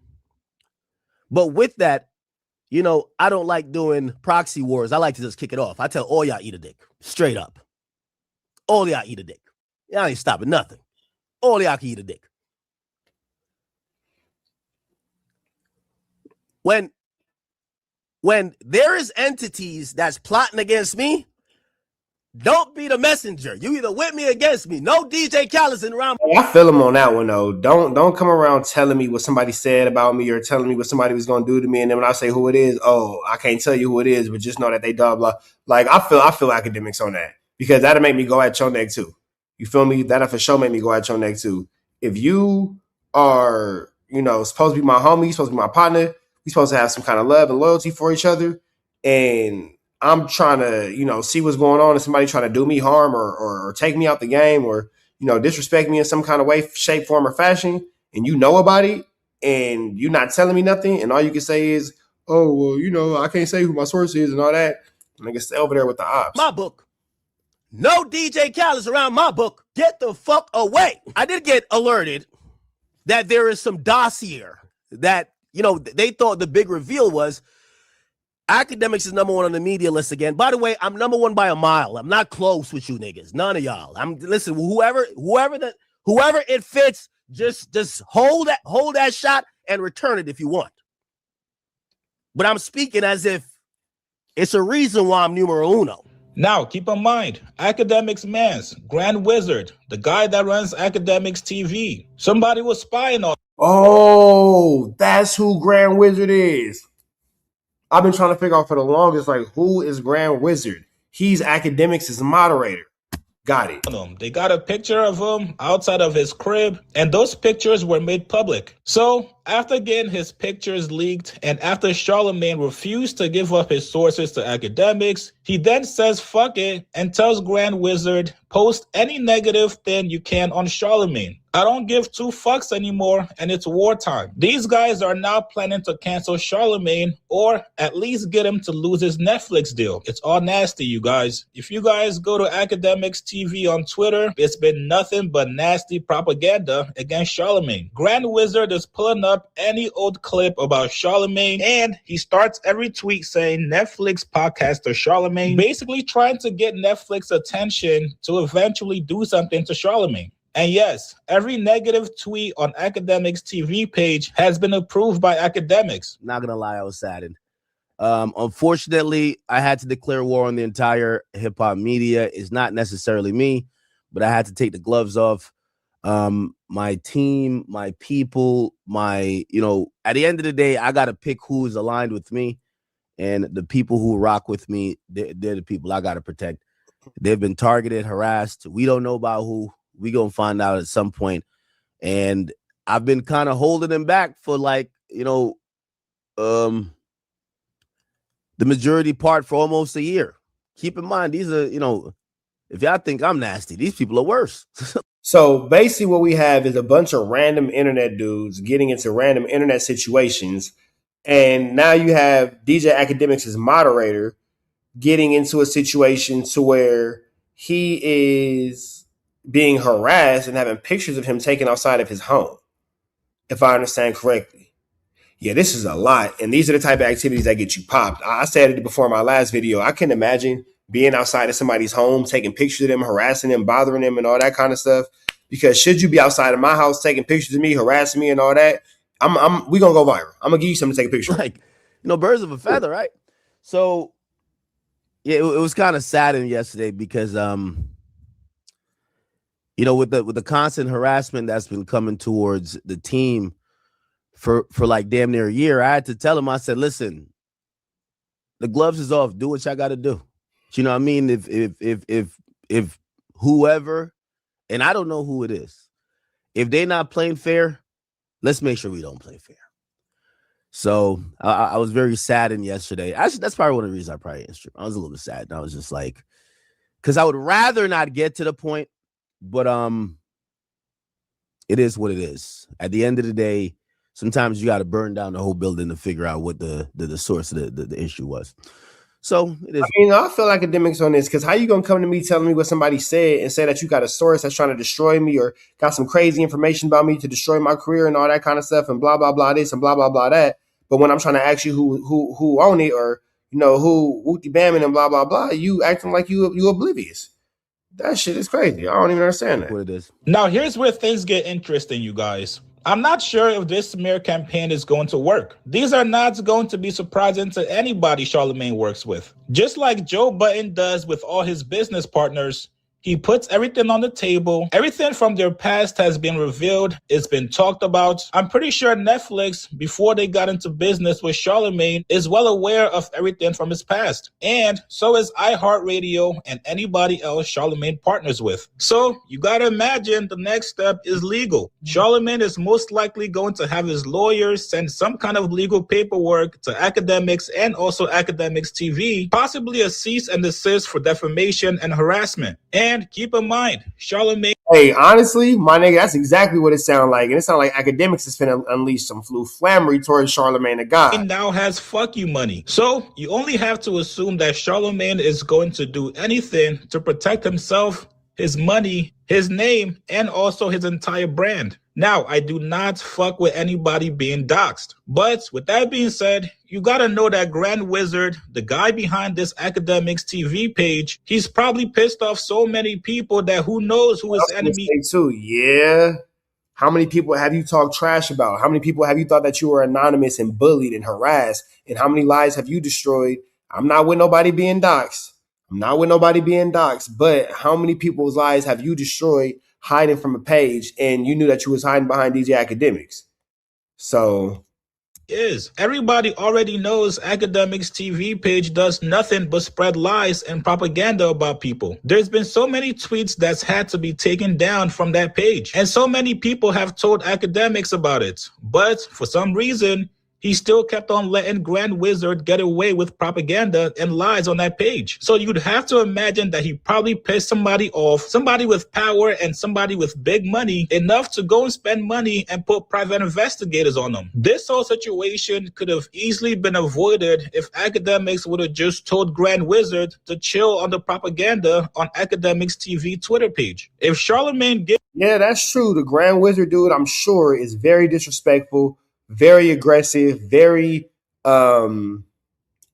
But with that, I don't like doing proxy wars. I like to just kick it off. I tell all y'all eat a dick. Straight up. All y'all eat a dick. Y'all ain't stopping nothing. All y'all can eat a dick. When there is entities that's plotting against me, don't be the messenger. You either with me or against me. No DJ Khaled around. I feel him on that one though. Don't come around telling me what somebody said about me or telling me what somebody was gonna do to me, and then when I say who it is, oh, I can't tell you who it is, but just know that they blah blah. Like I feel Academics on that because that'll make me go at your neck too. You feel me? That'll for sure make me go at your neck too. If you are, supposed to be my homie, supposed to be my partner, we supposed to have some kind of love and loyalty for each other, and I'm trying to, see what's going on and somebody trying to do me harm or take me out the game or, disrespect me in some kind of way, shape, form, or fashion, and you know about it and you're not telling me nothing, and all you can say is, oh, well, I can't say who my source is and all that. And I can stay over there with the ops. My book. No DJ Khaled around my book. Get the fuck away. I did get alerted that there is some dossier that they thought the big reveal was Academics is number one on the media list again. By the way, I'm number one by a mile. I'm not close with you niggas. None of y'all. Listen, whoever it fits, just hold that shot and return it if you want. But I'm speaking as if it's a reason why I'm numero uno. Now, keep in mind, Academics Mans, Grand Wizard, the guy that runs Academics TV. Somebody was spying on. Oh, that's who Grand Wizard is. I've been trying to figure out for the longest, like, who is Grand Wizard? He's Academics' moderator. Got it. They got a picture of him outside of his crib, and those pictures were made public. So, after getting his pictures leaked, and after Charlamagne refused to give up his sources to Academics, he then says fuck it and tells Grand Wizard, post any negative thing you can on Charlamagne. I don't give two fucks anymore, and it's wartime. These guys are now planning to cancel Charlamagne, or at least get him to lose his Netflix deal. It's all nasty, you guys. If you guys go to Academics TV on Twitter, it's been nothing but nasty propaganda against Charlamagne. Grand Wizard is pulling up any old clip about Charlamagne, and he starts every tweet saying Netflix podcaster Charlamagne, basically trying to get Netflix attention to eventually do something to Charlamagne. And yes, every negative tweet on Academics TV page has been approved by Academics. Not gonna lie, I was saddened. Unfortunately, I had to declare war on the entire hip-hop media. It's not necessarily me, but I had to take the gloves off. My team, my people, at the end of the day, I got to pick who's aligned with me. And the people who rock with me, they're the people I got to protect. They've been targeted, harassed. We don't know about who. We gonna find out at some point. And I've been kind of holding them back for the majority part for almost a year. Keep in mind, these are, if y'all think I'm nasty, these people are worse. So basically what we have is a bunch of random internet dudes getting into random internet situations. And now you have DJ Academics as moderator getting into a situation to where he is being harassed and having pictures of him taken outside of his home, if I understand correctly. Yeah, this is a lot. And these are the type of activities that get you popped. I said it before in my last video. I can imagine being outside of somebody's home, taking pictures of them, harassing them, bothering them, and all that kind of stuff. Because should you be outside of my house taking pictures of me, harassing me and all that, we gonna go viral. I'm gonna give you something to take a picture of. Birds of a feather, right? So yeah, it was kind of saddening yesterday because with the constant harassment that's been coming towards the team for like damn near a year, I had to tell him, I said, listen, the gloves is off. Do what y'all got to do. You know what I mean? If whoever, and I don't know who it is, if they're not playing fair, let's make sure we don't play fair. So I was very saddened yesterday. Actually, that's probably one of the reasons I probably didn't stream. I was a little bit sad. And I was just like, because I would rather not get to the point. But it is what it is. At the end of the day, sometimes you got to burn down the whole building to figure out what the source of the issue was. So it is. I feel Academics on this, because how you gonna come to me telling me what somebody said and say that you got a source that's trying to destroy me or got some crazy information about me to destroy my career and all that kind of stuff and blah blah blah this and blah blah blah that. But when I'm trying to ask you who own it or who Wooty Bamming and blah blah blah, you acting like you oblivious. That shit is crazy. I don't even understand that. What it is. Now, here's where things get interesting, you guys. I'm not sure if this smear campaign is going to work. These are not going to be surprising to anybody Charlamagne works with. Just like Joe Budden does with all his business partners, he puts everything on the table. Everything from their past has been revealed. It's been talked about. I'm pretty sure Netflix, before they got into business with Charlamagne, is well aware of everything from his past. And so is iHeartRadio and anybody else Charlamagne partners with. So you gotta imagine the next step is legal. Charlamagne is most likely going to have his lawyers send some kind of legal paperwork to Academics and also Academics TV, possibly a cease and desist for defamation and harassment. And keep in mind, Charlamagne. Hey, honestly, my nigga, that's exactly what it sounded like. And it sounded like Academics is finna unleash some flammery towards Charlamagne the God. He now has fuck you money. So you only have to assume that Charlamagne is going to do anything to protect himself his money, his name, and also his entire brand. Now, I do not fuck with anybody being doxxed. But with that being said, you gotta know that Grand Wizard, the guy behind this academics TV page, he's probably pissed off so many people that who knows who his enemy is. Too. Yeah. How many people have you talked trash about? How many people have you thought that you were anonymous and bullied and harassed? And how many lives have you destroyed? I'm not with nobody being doxxed. But how many people's lives have you destroyed hiding from a page and you knew that you was hiding behind DJ Academics? So is. Everybody already knows Academics TV page does nothing but spread lies and propaganda about people. There's been so many tweets that's had to be taken down from that page. And so many people have told Academics about it. But for some reason, he still kept on letting Grand Wizard get away with propaganda and lies on that page. So you'd have to imagine that he probably pissed somebody off, somebody with power and somebody with big money, enough to go and spend money and put private investigators on them. This whole situation could have easily been avoided if Academics would have just told Grand Wizard to chill on the propaganda on Academics TV Twitter page. If Charlemagne gave... Yeah, that's true. The Grand Wizard dude, I'm sure, is very disrespectful, very aggressive, very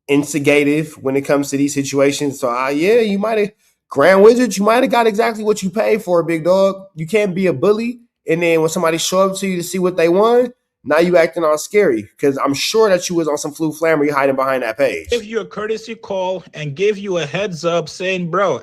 instigative when it comes to these situations. So yeah, you might have Grand Wizard, you might have got exactly what you paid for, big dog. You can't be a bully, and then when somebody show up to you to see what they want, now you acting all scary. Because I'm sure that you was on some flu flammery hiding behind that page. Give you a courtesy call and give you a heads up saying, bro,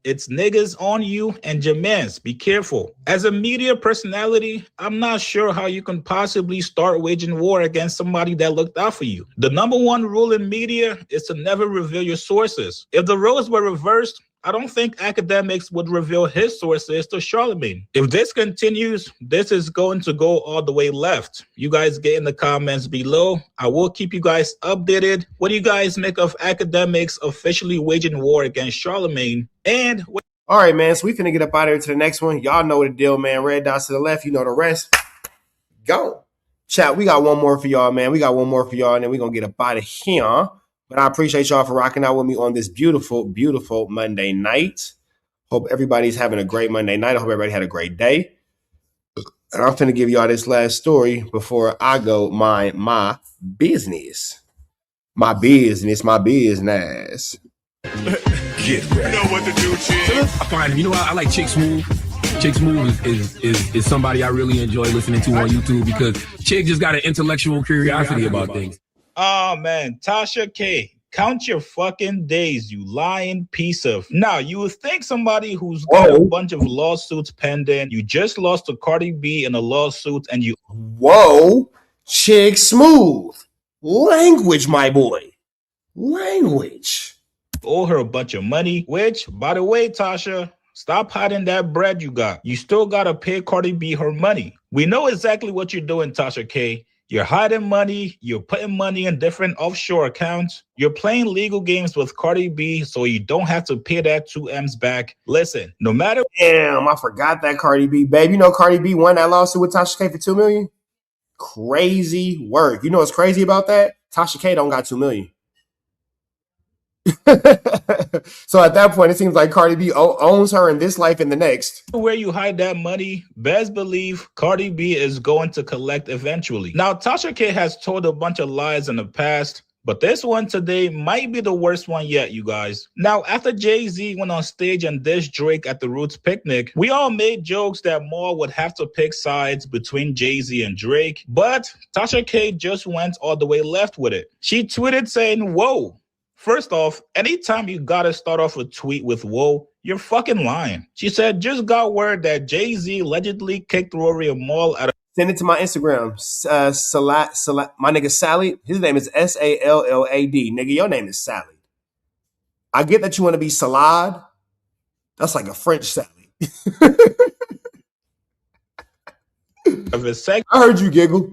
it's niggas on you and your mans. Be careful. As a media personality, I'm not sure how you can possibly start waging war against somebody that looked out for you. The number one rule in media is to never reveal your sources. If the roles were reversed, I don't think Academics would reveal his sources to Charlemagne. If this continues, this is going to go all the way left. You guys get in the comments below. I will keep you guys updated. What do you guys make of Academics officially waging war against Charlemagne? And all right, man, so we finna get up out of here to the next one. Y'all know the deal, man. Red dots to the left, you know the rest. Go. Chat, we got one more for y'all, man. And then we're gonna get up out of here. But I appreciate y'all for rocking out with me on this beautiful, beautiful Monday night. Hope everybody's having a great Monday night. I hope everybody had a great day. And I'm finna give y'all this last story before I go mind my business. My business. Get ready. You know what to do, Chick. I find him. You know what? I like Chick Smooth. Chick Smooth is somebody I really enjoy listening to on YouTube because Chick just got an intellectual curiosity about things. Oh, man. Tasha K. Count your fucking days, you lying piece of... Now, you would think somebody who's got a bunch of lawsuits pending, you just lost to Cardi B in a lawsuit and you... Whoa. Chick Smooth. Language, my boy. Language. Owe her a bunch of money, which, by the way, Tasha... Stop hiding that bread you got. You still gotta pay Cardi B her money. We know exactly what you're doing, Tasha K. You're hiding money. You're putting money in different offshore accounts. You're playing legal games with Cardi B so you don't have to pay that 2M's back. Listen, no matter... Damn, I forgot that Cardi B. Babe, you know Cardi B won that lawsuit with Tasha K for $2 million? Crazy work. You know what's crazy about that? Tasha K don't got $2 million. So at that point, it seems like Cardi B owns her in this life and the next. Where you hide that money, best believe Cardi B is going to collect eventually. Now, Tasha K has told a bunch of lies in the past, but this one today might be the worst one yet, you guys. Now, after Jay-Z went on stage and dissed Drake at the Roots picnic, we all made jokes that Maul would have to pick sides between Jay-Z and Drake, but Tasha K just went all the way left with it. She tweeted saying, whoa. First off, anytime you gotta start off a tweet with whoa, you're fucking lying. She said, just got word that Jay-Z allegedly kicked Rory and Maul out of... Send it to my Instagram. My nigga Sally. His name is Sallad. Nigga, your name is Sally. I get that you want to be salad. That's like a French salad. I heard you giggle.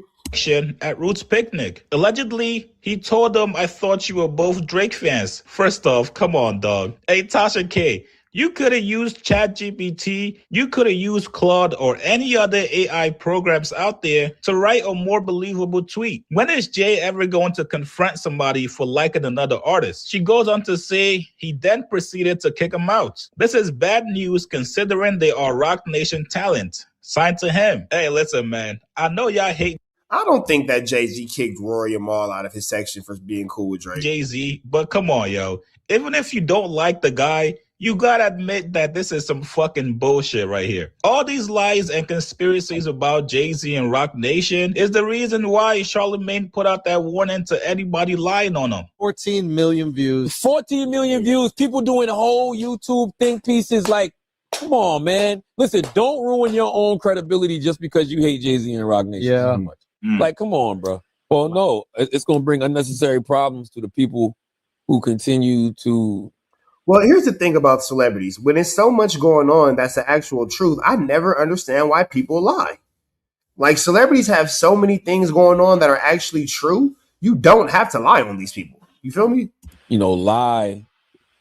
At Roots picnic. Allegedly, he told them, I thought you were both Drake fans. First off, come on, dog. Hey, Tasha K, You could have used ChatGPT, you could have used Claude or any other AI programs out there to write a more believable tweet. When is Jay ever going to confront somebody for liking another artist? She goes on to say he then proceeded to kick him out. This is bad news considering they are Rock Nation talent. Signed to him. Hey, listen, man. I know y'all hate I don't think that Jay-Z kicked Rory and Mal out of his section for being cool with Drake. Jay-Z, but come on, yo. Even if you don't like the guy, you gotta admit that this is some fucking bullshit right here. All these lies and conspiracies about Jay-Z and Rock Nation is the reason why Charlamagne put out that warning to anybody lying on him. 14 million views. 14 million views. People doing whole YouTube think pieces like, come on, man. Listen, don't ruin your own credibility just because you hate Jay-Z and Rock Nation so much. Like, come on, bro. Well, no, it's going to bring unnecessary problems to the people who continue to... Well, here's the thing about celebrities. When there's so much going on that's the actual truth, I never understand why people lie. Like, celebrities have so many things going on that are actually true. You don't have to lie on these people. You feel me? You know, lie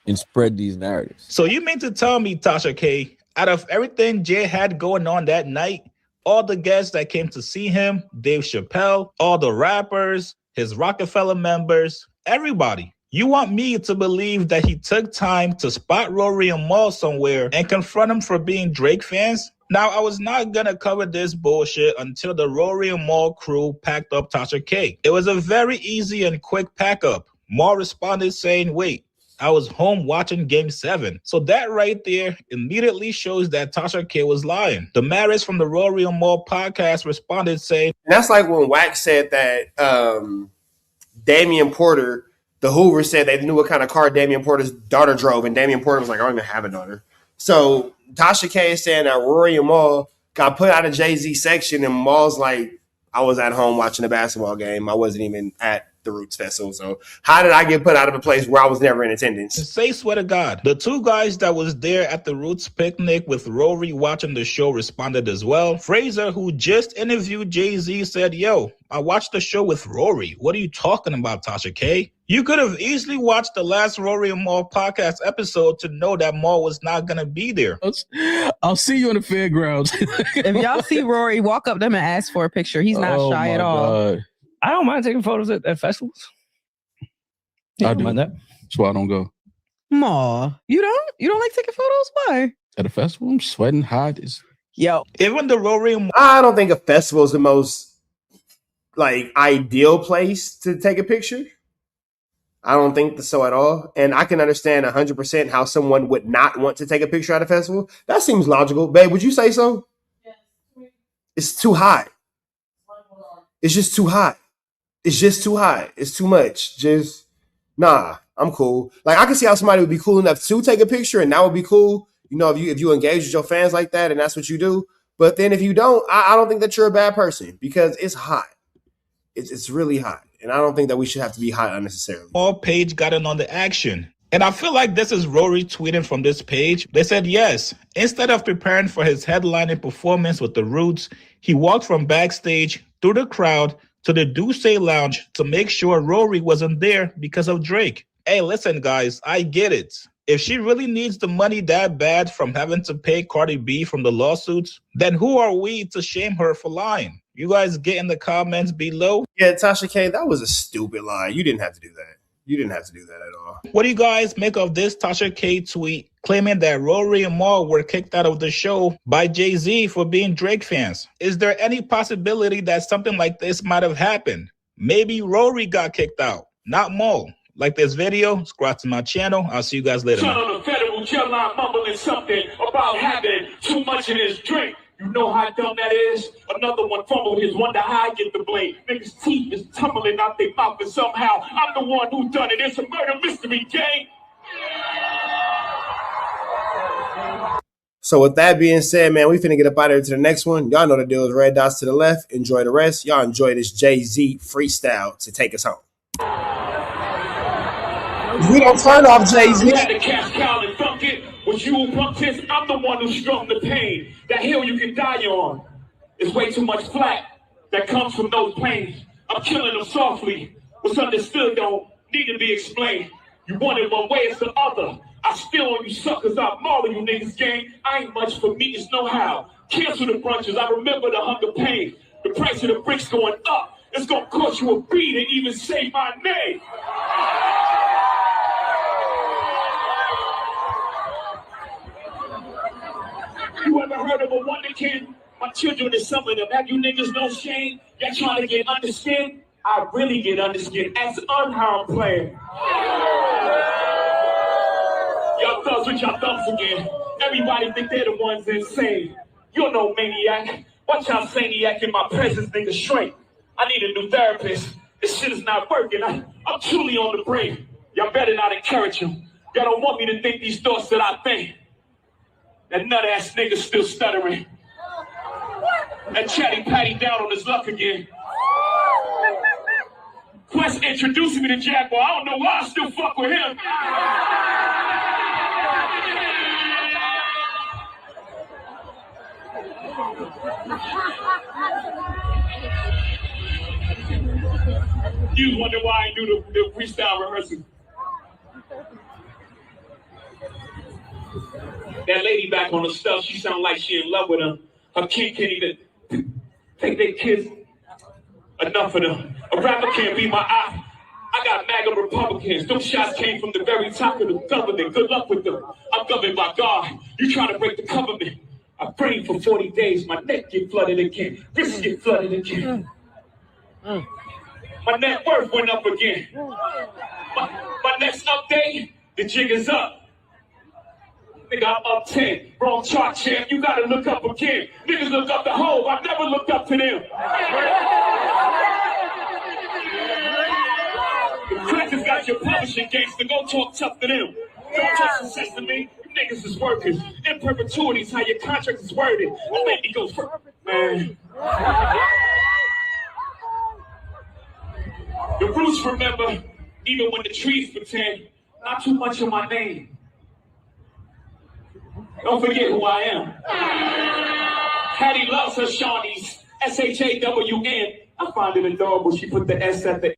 and spread these narratives. So you mean to tell me, Tasha K, out of everything Jay had going on that night, all the guests that came to see him, Dave Chappelle, all the rappers, his Rockefeller members, everybody, you want me to believe that he took time to spot Rory and Mal somewhere and confront him for being Drake fans? Now, I was not going to cover this bullshit until the Rory and Mal crew packed up Tasha K. It was a very easy and quick pack up. Mal responded saying, wait, I was home watching Game 7. So that right there immediately shows that Tasha K was lying. The Maris from the Rory and Mal podcast responded saying... And that's like when WACK said that Damian Porter, the Hoover said they knew what kind of car Damian Porter's daughter drove. And Damian Porter was like, I don't even have a daughter. So Tasha K is saying that Rory and Mal got put out of Jay-Z section. And Mal's like, I was at home watching a basketball game. I wasn't even at the Roots Festival. So how did I get put out of a place where I was never in attendance? Say swear to God. The two guys that was there at the Roots picnic with Rory watching the show responded as well. Fraser, who just interviewed Jay-Z, said, yo, I watched the show with Rory. What are you talking about, Tasha K? You could have easily watched the last Rory and Mal podcast episode to know that Mal was not going to be there. I'll see you in the fairgrounds. If y'all see Rory, walk up to him and ask for a picture. He's not shy at all. God. I don't mind taking photos at festivals. I do. Mind that. That's why I don't go. Aw, you don't? You don't like taking photos? Why? At a festival, I'm sweating hot. Yo, even the Rory and I don't think a festival is the most like ideal place to take a picture. I don't think so at all. And I can understand 100% how someone would not want to take a picture at a festival. That seems logical. Babe, would you say so? Yes. It's too hot. It's just too hot. It's just too hot. It's too much. Just, nah, I'm cool. Like, I can see how somebody would be cool enough to take a picture, and that would be cool. You know, if you engage with your fans like that, and that's what you do. But then if you don't, I don't think that you're a bad person because it's hot. It's really hot. And I don't think that we should have to be hot unnecessarily. All page got in on the action. And I feel like this is Rory tweeting from this page. They said, yes, instead of preparing for his headlining performance with the Roots, he walked from backstage through the crowd to the Duce Lounge to make sure Rory wasn't there because of Drake. Hey, listen, guys, I get it. If she really needs the money that bad from having to pay Cardi B from the lawsuits, then who are we to shame her for lying? You guys get in the comments below. Yeah, Tasha K, that was a stupid lie. You didn't have to do that. You didn't have to do that at all. What do you guys make of this Tasha K tweet claiming that Rory and Mal were kicked out of the show by Jay-Z for being Drake fans? Is there any possibility that something like this might have happened? Maybe Rory got kicked out, not Mal. Like this video, subscribe to my channel. I'll see you guys later. Son on the federal jail line mumbling something about having too much in his drink. You know how dumb that is? Another one fumbled his wonder how I get the blame. Niggas' teeth is tumbling out their mouth, and somehow I'm the one who done it. It's a murder mystery game. So with that being said, man, we finna get up out of here to the next one. Y'all know the deal is red dots to the left. Enjoy the rest. Y'all enjoy this Jay-Z freestyle to take us home. We don't turn off Jay-Z. You had to catch Kyle and funk it. Was you punk this? I'm the one who strung the pain. That hill you can die on. It's way too much flack that comes from those planes. I'm killing them softly. What's understood don't need to be explained. You want it one way, it's the other. I still on you suckers, I'm mauling you niggas, gang. I ain't much for me, it's no how. Cancel the brunches, I remember the hunger pain. The price of the bricks going up. It's gonna cost you a beat to even say my name. You ever heard of a wonder kid? My children is some of them. Have you niggas no shame? Y'all trying to get understand? I really get understand. As unharmed player. Y'all thugs with y'all thumbs again. Everybody think they're the ones insane. You're no maniac. Watch y'all maniac in my presence, nigga, straight. I need a new therapist. This shit is not working. I'm truly on the brink. Y'all better not encourage him. Y'all don't want me to think these thoughts that I think. That nut-ass nigga still stuttering. That chatty patty down on his luck again. Quest introduced me to Jaguar. I don't know why I still fuck with him. You wonder why I do the freestyle rehearsal. That lady back on the stuff, she sound like she in love with him. Her kid can't even take their kids. Enough of them. A rapper can't be my eye. I got MAGA Republicans. Those shots came from the very top of the government. Good luck with them. I'm governed by God. You trying to break the government. I prayed for 40 days. My neck get flooded again. Wrists get flooded again. My net worth went up again. My next update, the jig is up. Nigga, I'm up 10. Wrong chart, champ. You gotta look up again. Niggas look up the hole. I never looked up to them. The crackers got your publishing gangster. Go talk tough to them. Don't touch the system, me. You niggas is workers. In perpetuity is how your contract is worded. Don't make me go first. Man. The roots remember, even when the trees pretend, not too much of my name. Don't forget who I am. Hattie loves her Shawnees. SHAWN. I find it adorable she put the S at the